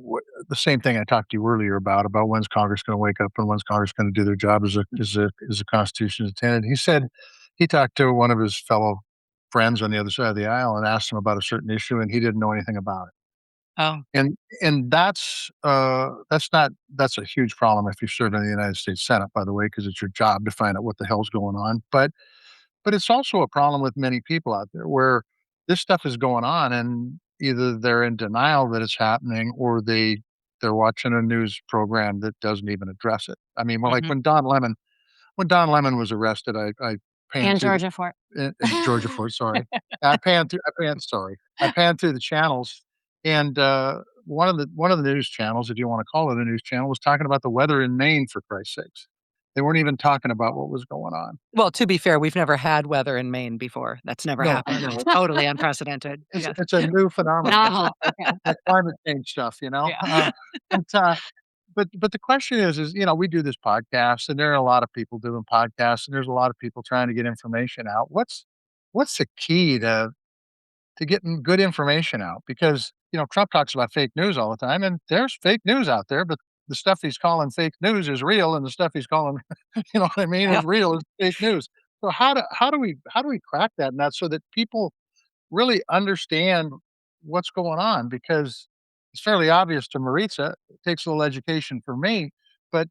the same thing I talked to you earlier about when's Congress going to wake up and when's Congress going to do their job as a Constitution is intended. He said he talked to one of his fellow friends on the other side of the aisle and asked him about a certain issue, and he didn't know anything about it. Oh. And that's a huge problem if you serve in the United States Senate, by the way, because it's your job to find out what the hell's going on. But it's also a problem with many people out there where this stuff is going on and either they're in denial that it's happening or they're watching a news program that doesn't even address it. I mean, well, like Mhm. when Don Lemon was arrested, I panned And through the Georgia Fort. in Georgia for it, sorry. I panned through the channels and one of the news channels, if you want to call it a news channel, was talking about the weather in Maine for Christ's sakes. They weren't even talking about what was going on. Well, to be fair, we've never had weather in Maine before. That's never No, I happened. know. It's totally unprecedented. It's Yes. it's a new phenomenon. Novel, okay. That climate change stuff, you know? Yeah. But, uh, but the question is, we do this podcast, and there are a lot of people doing podcasts, and there's a lot of people trying to get information out. What's the key to getting good information out? Because, Trump talks about fake news all the time, and there's fake news out there, but the stuff he's calling fake news is real, and the stuff he's calling, what I mean, Yeah. is real, is fake news. So how do we crack that nut so that people really understand what's going on? Because it's fairly obvious to Maritza. It takes a little education for me, but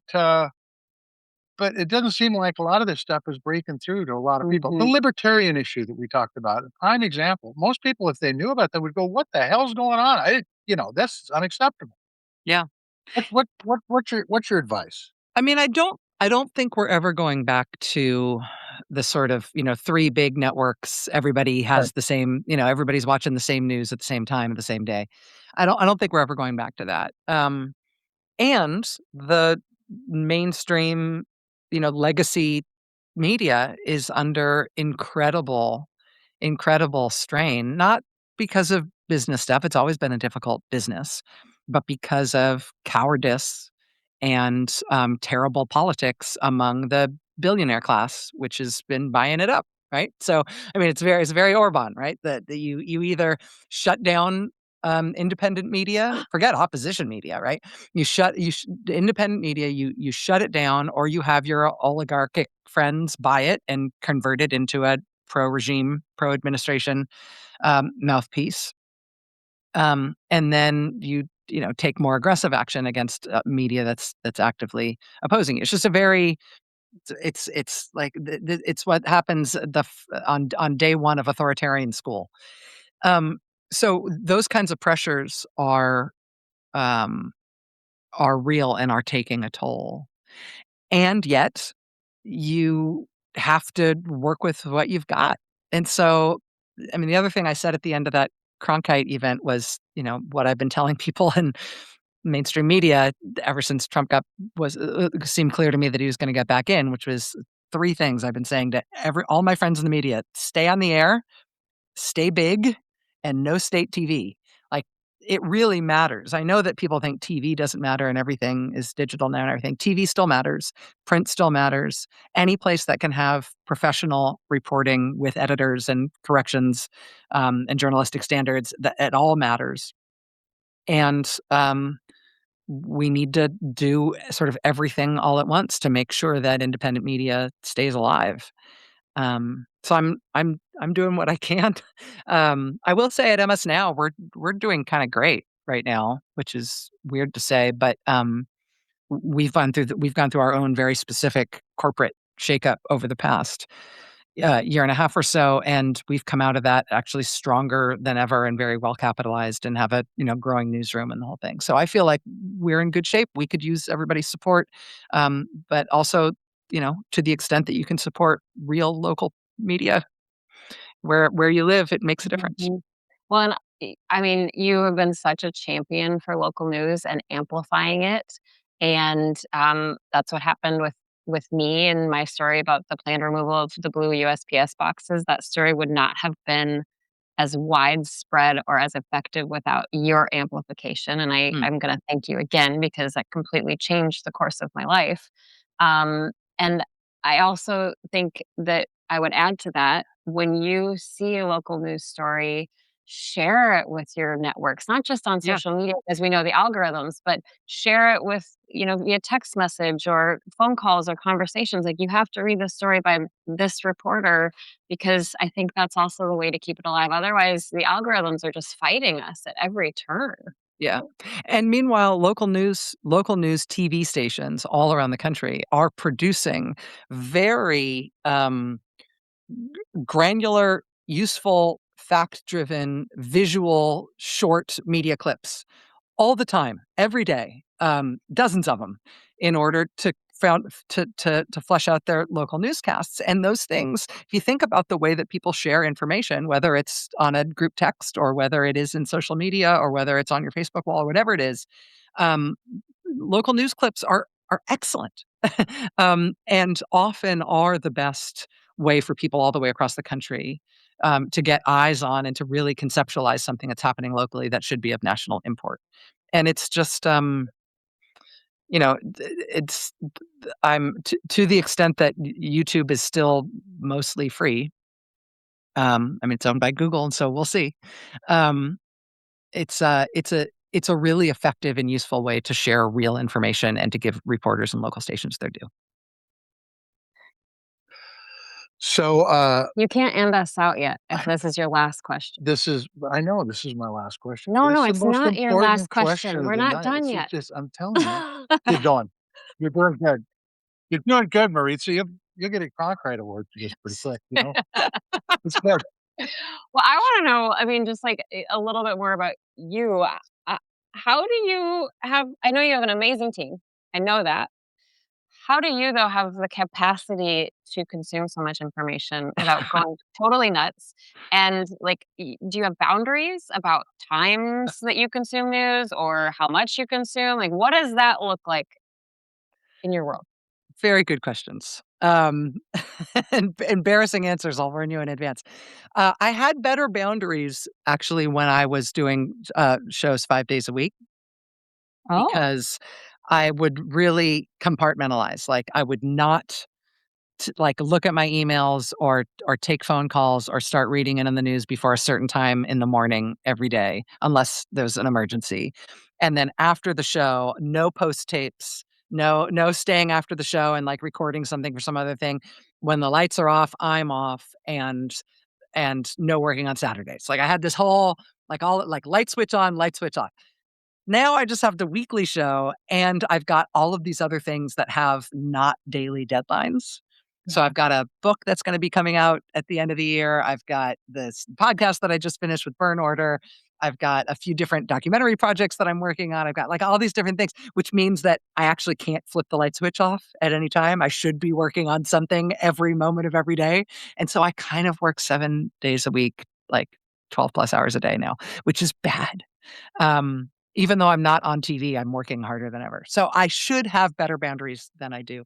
but it doesn't seem like a lot of this stuff is breaking through to a lot of people. The Mhm. libertarian issue that we talked about, a prime example. Most people, if they knew about that, would go, "What the hell's going on? This is unacceptable." Yeah. What's your advice? I mean, I don't think we're ever going back to the sort of, 3 big networks, everybody Right. has the same, everybody's watching the same news at the same time, the same day. I don't think we're ever going back to that. And the mainstream, legacy media is under incredible strain, not because of business stuff, it's always been a difficult business, but because of cowardice and, terrible politics among the billionaire class, which has been buying it up, right? So, I mean, it's very Orban, right? That you either shut down, independent media, forget opposition media, right? Independent media, you shut it down, or you have your oligarchic friends buy it and convert it into a pro-regime, pro-administration, mouthpiece. And then take more aggressive action against, media that's actively opposing you. It's just a very it's like it's what happens on day one of authoritarian school. Um, so those kinds of pressures um, are real and are taking a toll. And yet, you have to work with what you've got. And so, I mean, the other thing I said at the end of that Cronkite event was, what I've been telling people in mainstream media ever since Trump seemed clear to me that he was gonna get back in, which was 3 things I've been saying to all my friends in the media: "Stay on the air, stay big, and no state TV." Like, it really matters. I know that people think TV doesn't matter and everything is digital now and everything. TV still matters, print still matters. Any place that can have professional reporting with editors and corrections, and journalistic standards, that it all matters. And, we need to do sort of everything all at once to make sure that independent media stays alive. So I'm doing what I can. I will say at MS Now, we're doing kinda great right now, which is weird to say, but, we've gone through our own very specific corporate shakeup over the past, year and a half or so, and we've come out of that actually stronger than ever and very well capitalized and have a, growing newsroom and the whole thing. So I feel like we're in good shape. We could use everybody's support, but also, to the extent that you can support real local media where you live, it makes a difference. Mhm. Well, and I mean, you have been such a champion for local news and amplifying it, and, that's what happened with me and my story about the planned removal of the blue USPS boxes. That story would not have been as widespread or as effective without your amplification, and Mm, I'm gonna thank you again because that completely changed the course of my life. And I also think that I would add to that, when you see a local news story, share it with your networks, not just on yeah, social media, as we know the algorithms, but share it with, via text message or phone calls or conversations. Like, you have to read this story by this reporter, because I think that's also the way to keep it alive. Otherwise, the algorithms are just fighting us at every turn. yeah. And meanwhile, local news TV stations all around the country are producing very, granular, useful, fact-driven, visual, short media clips all the time, every day, dozens of them, in order to flesh out their local newscasts. And those things, if you think about the way that people share information, whether it's on a group text or whether it is in social media or whether it's on your Facebook wall or whatever it is, um, local news clips are excellent, and often are the best way for people all the way across the country, to get eyes on and to really conceptualize something that's happening locally that should be of national import. And it's just, it's I'm to the extent that YouTube is still mostly free. I mean, it's owned by Google, and so we'll see. Um, it's a really effective and useful way to share real information and to give reporters and local stations their due. So, You can't end us out yet if this is your last question. I know this is my last question, No, but no, it's the it's most not your last important question question. of We're the not night. done It's yet. just, I'm telling you, keep going. You're doing good. You're doing good, Maritza. You'll get a Cronkite Award for this pretty quick, you know? It's good. Well, I wanna know, I mean, just, like, a little bit more about you. How do you have I know you have an amazing team. I know that. How do you, though, have the capacity to consume so much information without going totally nuts? And, like, do you have boundaries about times that you consume news or how much you consume? Like, what does that look like in your world? Very good questions. And embarrassing answers, I'll warn you in advance. I had better boundaries actually when I was doing, shows 5 days a week Oh. because I would really compartmentalize. Like, I would not like, look at my emails or take phone calls or start reading it in the news before a certain time in the morning every day, unless there's an emergency. And then after the show, no post tapes, no staying after the show and, like, recording something for some other thing. When the lights are off, I'm off, and no working on Saturdays. Like, I had this whole, like, all like, light switch on, light switch off. Now I just have the weekly show, and I've got all of these other things that have not daily deadlines. So I've got a book that's gonna be coming out at the end of the year. I've got this podcast that I just finished with Burn Order. I've got a few different documentary projects that I'm working on. I've got, like, all these different things, which means that I actually can't flip the light switch off at any time. I should be working on something every moment of every day. And so I kind of work 7 days a week, like 12 plus hours a day now, which is bad. Even though I'm not on TV, I'm working harder than ever. So I should have better boundaries than I do.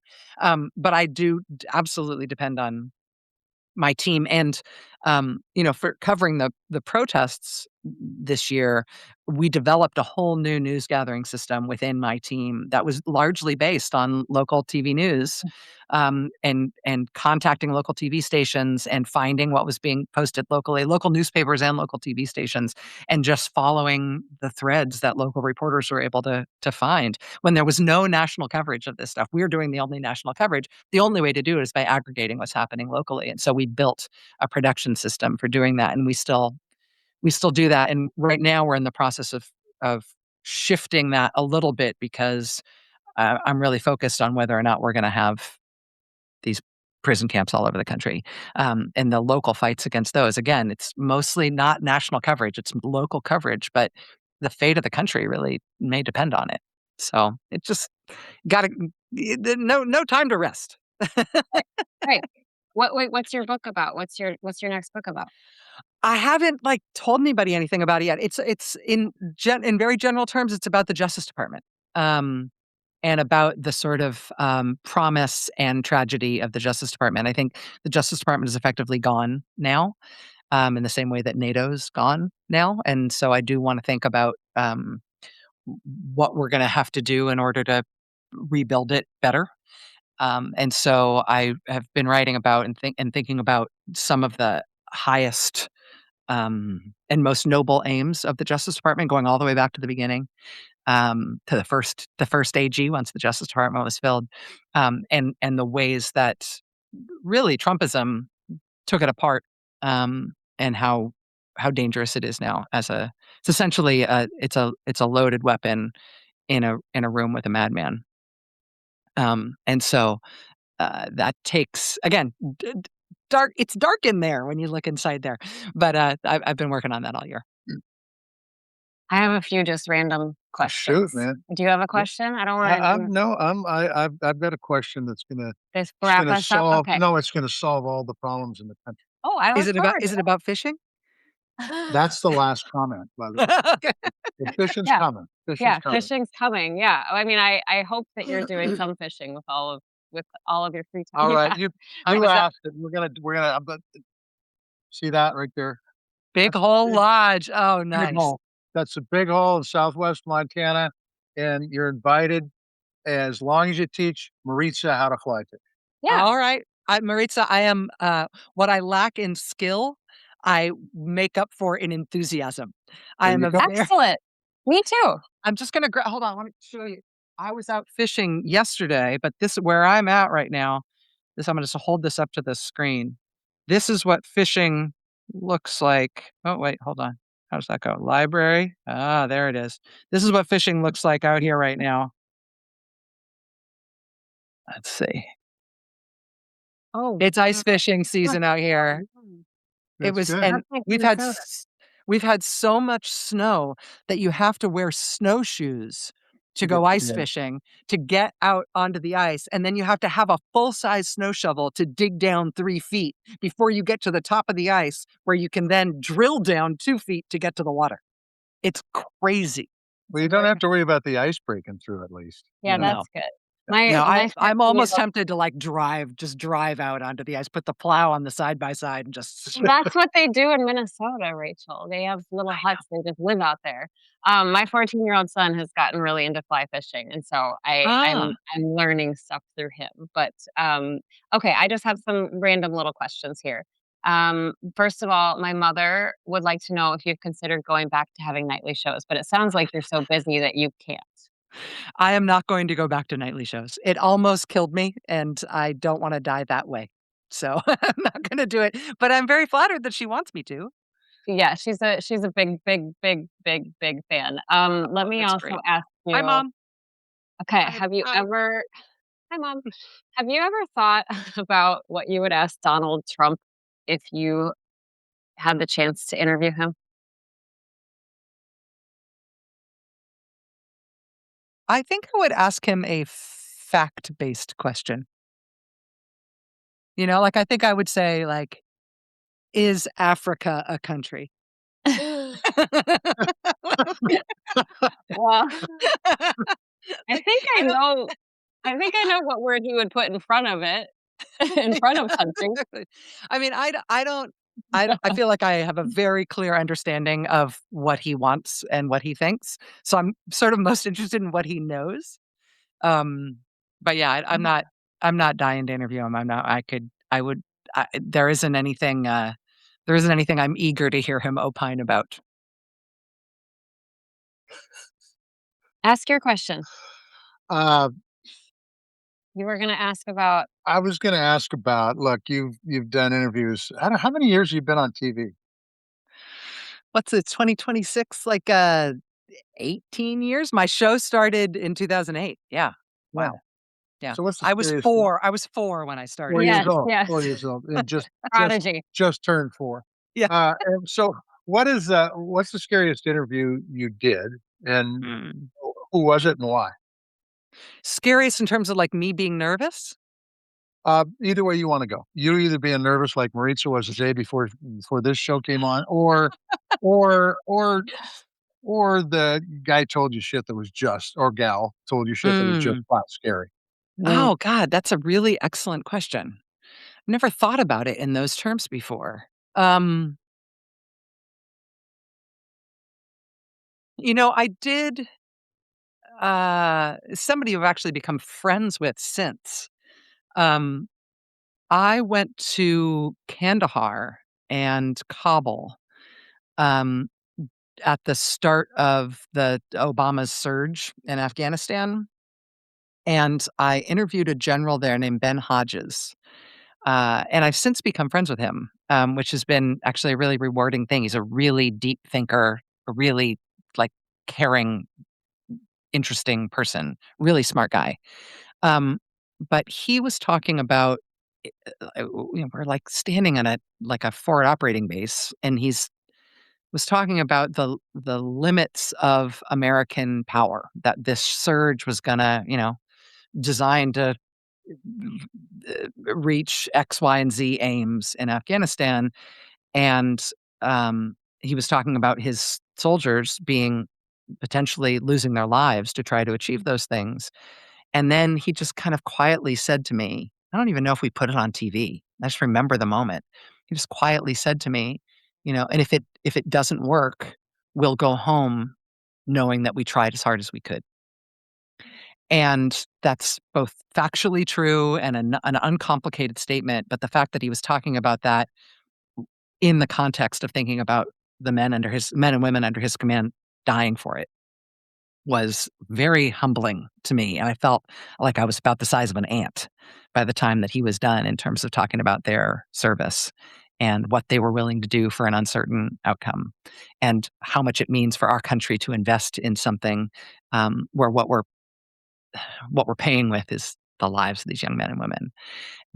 But I do absolutely depend on my team and, for covering the protests this year, we developed a whole new news gathering system within my team that was largely based on local TV news, and contacting local TV stations and finding what was being posted locally, local newspapers and local TV stations, and just following the threads that local reporters were able to find. When there was no national coverage of this stuff, we were doing the only national coverage. The only way to do it is by aggregating what's happening locally, and so we built a production system for doing that, and we still do that, and right now we're in the process of shifting that a little bit because, I'm really focused on whether or not we're gonna have these prison camps all over the country, and the local fights against those. Again, it's mostly not national coverage, it's local coverage, but the fate of the country really may depend on it. So, it just gotta no time to rest. Right, right. What's your book about? What's your next book about? I haven't, like, told anybody anything about it yet. It's in very general terms, it's about the Justice Department, um, and about the sort of, promise and tragedy of the Justice Department. I think the Justice Department is effectively gone now, in the same way that NATO's gone now, and so I do wanna think about, what we're gonna have to do in order to rebuild it better. And so I have been writing about and thinking about some of the highest, and most noble aims of the Justice Department, going all the way back to the beginning, to the first AG once the Justice Department was filled, and the ways that really Trumpism took it apart, and how dangerous it is now as it's essentially it's a loaded weapon in a room with a madman. And so that takes again dark. It's dark in there when you look inside there, but I've been working on that all year. I have a few just random Shoot, questions. man. Do you have a Yeah. question? I don't wanna I'm no, I've got a question that's gonna just it's wrap gonna us up? solve Okay. no, it's gonna solve all the problems in the country. Oh, I Is look it about forward is to it about fishing? that. That's the last comment, by the way. Okay. The fishing's Yeah, coming. Fishing's yeah, coming. fishing's coming, yeah. I mean, I hope that you're doing some fishing with all of your free time All you right, have. Wait, you was that asked it. We're gonna I'm gonna see that right there? Big That's Hole big Lodge? Oh, big nice. hole. That's a big hole in Southwest Montana, and you're invited, as long as you teach Maritza how to fly fish. Yeah, All right. Maritza, I am what I lack in skill, I make up for in enthusiasm. I There am you a go. very excellent. Me too. I'm just gonna hold on, let me show you. I was out fishing yesterday, but this where I'm at right now, this I'm gonna just hold this up to the screen. This is what fishing looks like. Oh, wait, hold on. How does that go? Library? Ah, there it is. This is what fishing looks like out here right now. Let's see. Oh, It's ice wow. fishing season out here. It That's was good. and That's like we've had Minnesota. s we've had so much snow that you have to wear snowshoes to To get go ice yeah. fishing to get out onto the ice, and then you have to have a full-size snow shovel to dig down 3 feet before you get to the top of the ice, where you can then drill down 2 feet to get to the water. It's crazy. Well, you don't have to worry about the ice breaking through at least, Yeah, No. that's good. You My know, my I'm almost 14-year-old tempted to, like, drive out onto the ice, put the plow on the side by side and just That's what they do in Minnesota, Rachel. They have little I know. huts, they just live out there. My 14-year-old son has gotten really into fly fishing, and so Ah. I'm learning stuff through him. But, okay, I just have some random little questions here. First of all, my mother would like to know if you've considered going back to having nightly shows, but it sounds like you're so busy that you can't. I am not going to go back to nightly shows. It almost killed me, and I don't wanna die that way. So, I'm not gonna do it, but I'm very flattered that she wants me to. Yeah, she's a big, big, big, big, big fan. Let Oh, me that's also great. ask Hi, you, mom. okay, Hi. have you Hi. ever Hi, mom. Have you ever thought about what you would ask Donald Trump if you had the chance to interview him? I think I would ask him a fact-based question. You know, like, I think I would say, like, "Is Africa a country?" Well, I Like, think I don't I know what word he would put in front of it, in front of country. Exactly. I mean, I feel like I have a very clear understanding of what he wants and what he thinks, so I'm sort of most interested in what he knows. Um, but yeah, I'm not dying to interview him. I would there isn't anything I'm eager to hear him opine about. Ask your question. Uh, You were gonna ask about I was gonna ask about look, you've done interviews. How many years have you been on TV? What's it, 2026? Like, 18 years? My show started in 2008. Yeah. Yeah. Wow. Yeah. So what's the I was 4 when I 4 started. years yes, old, yes, 4 years old, and prodigy. just turned 4. Yeah. And so what's the scariest interview you did, and Mm. who was it and why? Scariest in terms of, like, me being nervous? Either way you wanna go. You either being nervous like Maritza was the day before this show came on, or or or the guy told you shit that was just or gal told you shit that was just Mm. flat scary. Oh, god, that's a really excellent question. Never thought about it in those terms before. Um, I did, somebody who I've actually become friends with since. Um, I went to Kandahar and Kabul, um, at the start of the Obama's surge in Afghanistan, and I interviewed a general there named Ben Hodges. And I've since become friends with him, which has been actually a really rewarding thing. He's a really deep thinker, a really, like, caring, interesting person, really smart guy. Um, but he was talking about, we're, like, standing on a forward operating base, and he's was talking about the limits of American power, that this surge was gonna, designed to reach X, Y, and Z aims in Afghanistan. And he was talking about his soldiers being potentially losing their lives to try to achieve those things. And then he just kind of quietly said to me, I don't even know if we put it on TV. I just remember the moment. He just quietly said to me, and if it doesn't work, we'll go home knowing that we tried as hard as we could. And that's both factually true and an uncomplicated statement. But the fact that he was talking about that in the context of thinking about the men and women under his command dying for it was very humbling to me. And I felt like I was about the size of an ant by the time that he was done in terms of talking about their service and what they were willing to do for an uncertain outcome and how much it means for our country to invest in something where what we're paying with is the lives of these young men and women.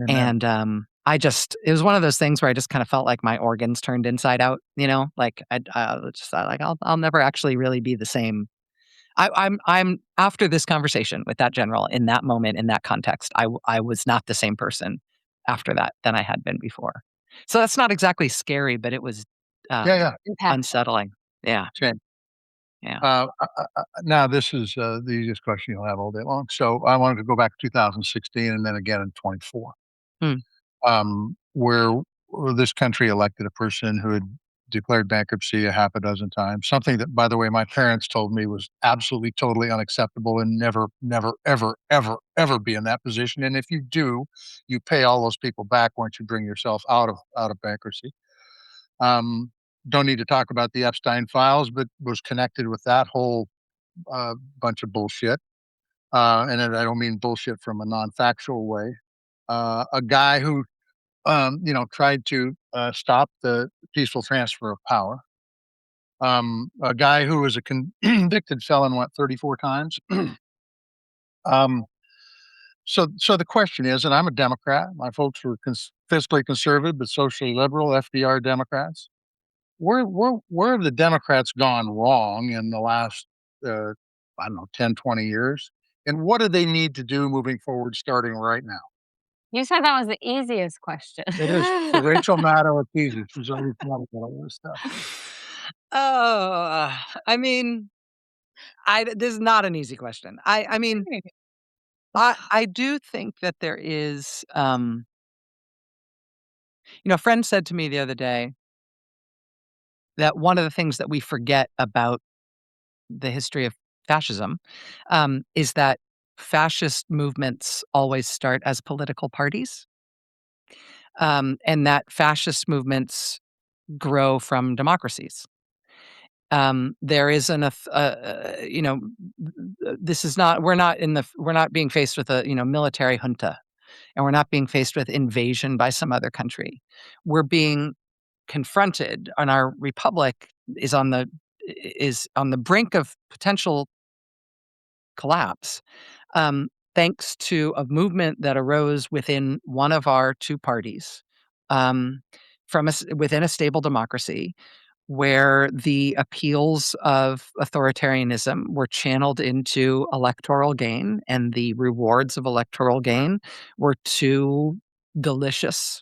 Amen. And it was one of those things where I just kind of felt like my organs turned inside out, like I just thought like I'll never actually really be the same. I'm after this conversation with that general in that moment, in that context, I was not the same person after that than I had been before. So that's not exactly scary, but it was, Yeah, yeah. Impactful. unsettling. Yeah, Shame. yeah. Now this is the easiest question you'll have all day long. So I wanted to go back to 2016 and then again in 24, Hmm, where this country elected a person who had declared bankruptcy a half a dozen times. Something that, by the way, my parents told me was absolutely, totally unacceptable and never, never, ever, ever, ever be in that position. And if you do, you pay all those people back once you bring yourself out of bankruptcy. Um, don't need to talk about the Epstein files, but was connected with that whole bunch of bullshit. I don't mean bullshit from a non-factual way. A guy who, tried to stop the peaceful transfer of power. A guy who was a convicted felon, what, 34 times. um, so the question is, and I'm a Democrat. My folks were fiscally conservative but socially liberal, FDR Democrats. Where have the Democrats gone wrong in the last, uh, I don't know, 10, 20 years? And what do they need to do moving forward, starting right now? You said that was the easiest question. It is for Rachel Maddow. It's easy. She's always thought about all this stuff. Oh, I mean, this is not an easy question. I mean, I do think that there is, a friend said to me the other day that one of the things that we forget about the history of fascism is that fascist movements always start as political parties, and that fascist movements grow from democracies. There is this is not, we're not being faced with a, military junta, and we're not being faced with invasion by some other country. We're being confronted, and our republic is on the brink of potential collapse, thanks to a movement that arose within one of our two parties, um, within a stable democracy, where the appeals of authoritarianism were channeled into electoral gain, and the rewards of electoral gain were too delicious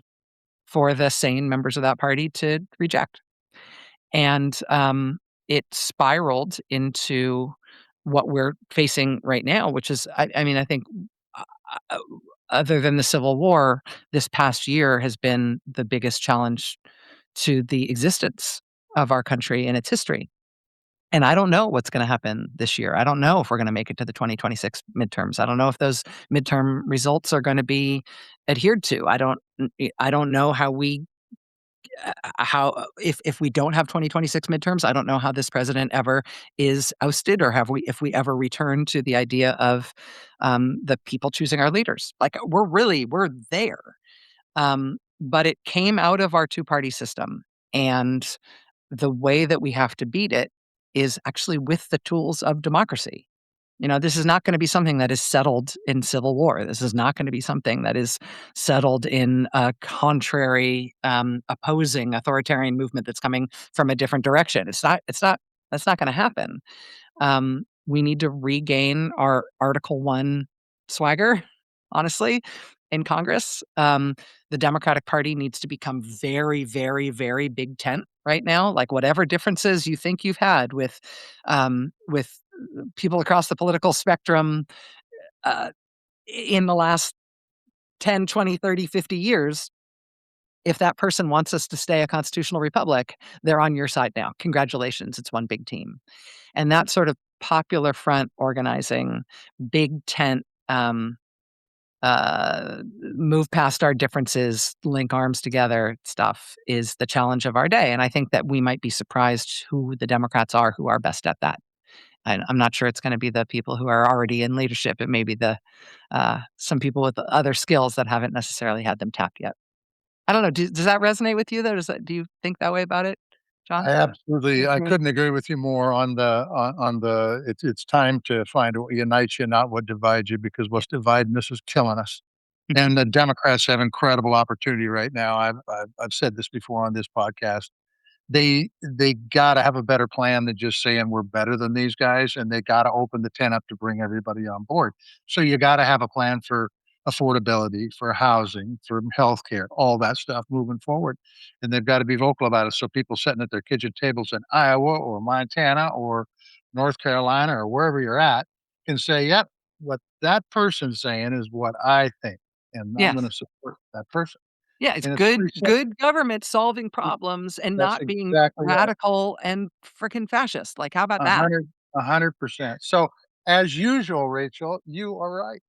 for the sane members of that party to reject. And it spiraled into what we're facing right now, which is, I mean, I think, uh, uh, other than the Civil War, this past year has been the biggest challenge to the existence of our country and its history. And I don't know what's going to happen this year. I don't know if we're going to make it to the 2026 midterms. I don't know if those midterm results are going to be adhered to. I don't know how if we don't have 2026 midterms, I don't know how this president ever is ousted, or have we if we ever return to the idea of the people choosing our leaders. Like we're there. But it came out of our two-party system, and the way that we have to beat it is actually with the tools of democracy. This is not going to be something that is settled in civil war. This is not going to be something that is settled in a contrary, opposing authoritarian movement that's coming from a different direction. It's not. It's not. That's not going to happen. We need to regain our Article One swagger, honestly, in Congress. The Democratic Party needs to become very, very, very big tent right now. Like whatever differences you think you've had with people across the political spectrum uh, in the last 10, 20, 30, 50 years, if that person wants us to stay a constitutional republic, they're on your side now. Congratulations. It's one big team. And that sort of popular front organizing, big tent, move past our differences, link arms together stuff is the challenge of our day. And I think that we might be surprised who the Democrats are who are best at that. I'm not sure it's going to be the people who are already in leadership. It may be the some people with other skills that haven't necessarily had them tapped yet. I don't know. Does that resonate with you though? Do you think that way about it, John? I Mhm. couldn't agree with you more on the it's time to find what unites you, not what divides you, because what's dividing us is killing us. And the Democrats have incredible opportunity right now. I've said this before on this podcast. They gotta have a better plan than just saying we're better than these guys, and they gotta open the tent up to bring everybody on board. So you gotta have a plan for affordability, for housing, for healthcare, all that stuff moving forward. And they've got to be vocal about it. So people sitting at their kitchen tables in Iowa or Montana or North Carolina or wherever you're at can say, yep, what that person's saying is what I think. And I'm going Yes. to support that person. Yeah, it's And it's pretty simple. good government solving problems and That's not being exactly right. radical and freaking fascist. Like, how about A that? hundred, 100%. So, as usual, Rachel, you are right.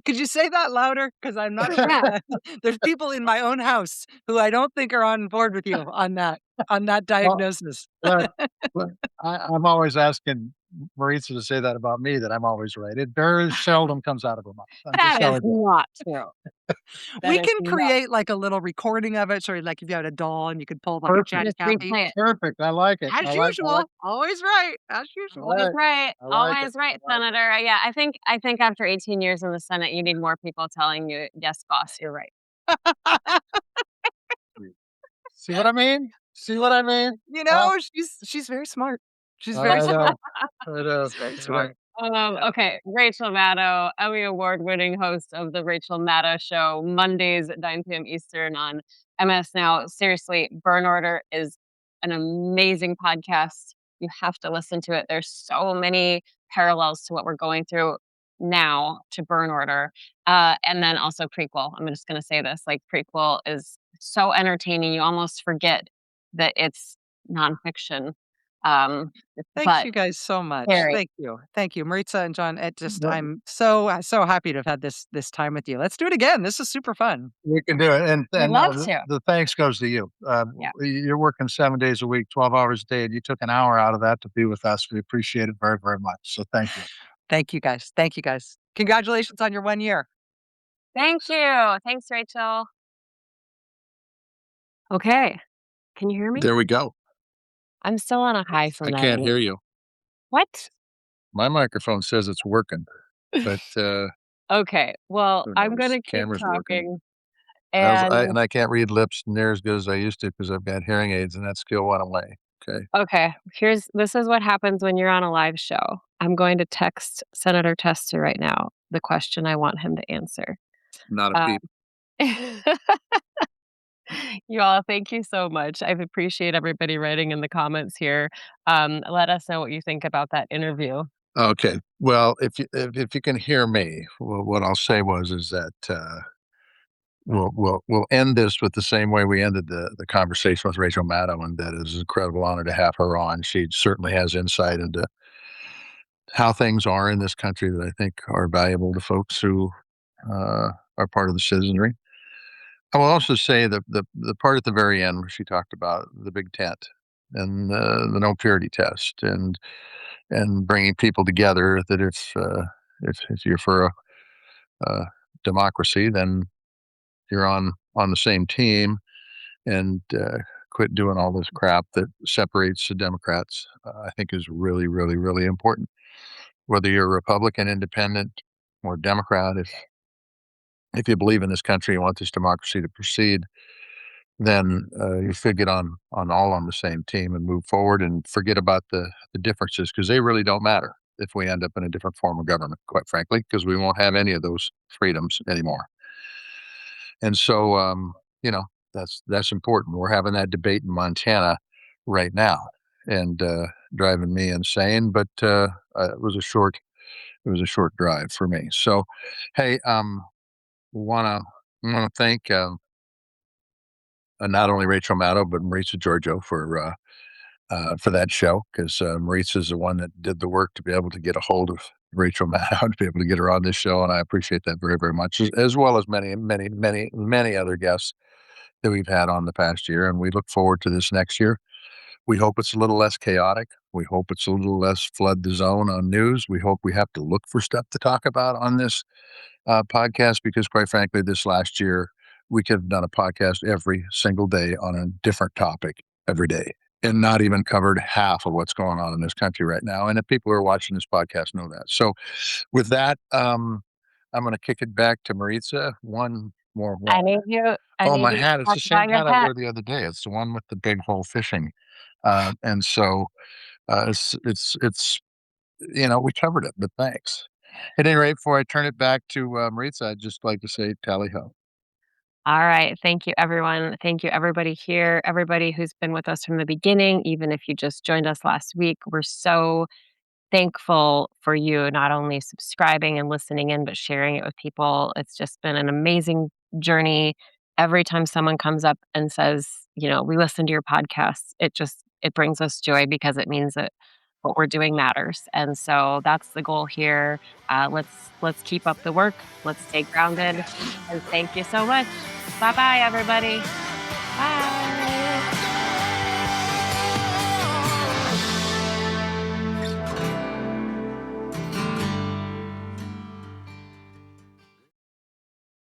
Could you say that louder? Because I'm not sure Yeah. that there's people in my own house who I don't think are on board with you on that Well, diagnosis. look, look, I'm always asking Maritza to say that about me, that I'm always right. It very seldom comes out of her mouth. I'm just That is telling you. not true. That We is can not. create like a little recording of it, so like if you had a doll and you could pull like a Perfect. chatty Just Cathy. replay it. Perfect. I like it. As usual, always right. As I usual. Always like, right. I like it. Always right, I like Senator. Yeah, I think after 18 years in the Senate, you need more people telling you, "Yes, boss, you're right." it. See what I mean? See what I mean? You Uh, know, she's very smart. She's very I smart. know. I know. She's very I know. smart. Yeah. Okay, Rachel Maddow, Emmy Award-winning host of the Rachel Maddow Show, Mondays at 9 p.m. Eastern on MS Now. Seriously, Burn Order is an amazing podcast. You have to listen to it. There's so many parallels to what we're going through now to Burn Order, and then also Prequel. I'm just going to say this: like Prequel is so entertaining, you almost forget that it's nonfiction. Um, Thanks but you guys so much. scary. Thank you. Thank you. Maritza and John, No, I'm so happy to have had this time with you. Let's do it again. This is super fun. we can do it. We'd And love to. the thanks goes to you. Yeah. You're working 7 days a week, 12 hours a day, and you took an hour out of that to be with us. We appreciate it very, very much. So thank you. Thank you guys. Thank you guys. Congratulations on your 1 year. Thank you. Thanks, Rachel. Okay. Can you hear me? There we go. I'm still on a high from I that. can't hear you. What? My microphone says it's working, but, Okay. Well, who I'm knows? gonna keep Camera's working. talking. And I can't read lips near as good as I used to because I've got hearing aids, and that skill went away. Okay. okay, this is what happens when you're on a live show. I'm going to text Senator Tester right now the question I want him to answer. Not a Uh, peep. you all, thank you so much. I appreciate everybody writing in the comments here. Let us know what you think about that interview. Okay. Well, if you can hear me, well, what I'll say is that, we'll end this with the same way we ended the conversation with Rachel Maddow, and that is an incredible honor to have her on. She certainly has insight into how things are in this country that I think are valuable to folks who are part of the citizenry. I will also say that the part at the very end where she talked about the big tent and the no purity test and bringing people together, that if you're for a democracy, then you're on the same team, and quit doing all this crap that separates the Democrats. I think is really, really, really important. Whether you're a Republican, Independent, or Democrat, if you believe in this country and want this democracy to proceed, then you should get on the same team and move forward and forget about the differences, because they really don't matter if we end up in a different form of government, quite frankly, because we won't have any of those freedoms anymore. And so, that's important. We're having that debate in Montana right now, and driving me insane. But it was a short drive for me. So, hey, wanna wanna thank not only Rachel Maddow but Marisa Giorgio for for that show because Maritza is the one that did the work to be able to get a hold of Rachel Maddow to be able to get her on this show, and I appreciate that very, very much, as well as many, many, many, many other guests that we've had on the past year. And we look forward to this next year. We hope it's a little less chaotic. We hope it's a little less flood the zone on news. We hope we have to look for stuff to talk about on this podcast because, quite frankly, this last year we could have done a podcast every single day on a different topic every day and not even covered half of what's going on in this country right now. And the people who are watching this podcast know that. So, with that, I'm going to kick it back to Maritza. One more. I Oh, need my you to hat. It's talk the same about your hat I hat. wore the other day. It's the one with the big hole fishing. And so it's we covered it, but thanks. At any rate, before I turn it back to Maritza, I'd just like to say tally ho. All right. Thank you, everyone. Thank you, everybody here, everybody who's been with us from the beginning, even if you just joined us last week. We're so thankful for you not only subscribing and listening in, but sharing it with people. It's just been an amazing journey. Every time someone comes up and says, we listen to your podcast, it brings us joy because it means that what we're doing matters. And so that's the goal here. Let's keep up the work. Let's stay grounded. And thank you so much. Bye bye, everybody.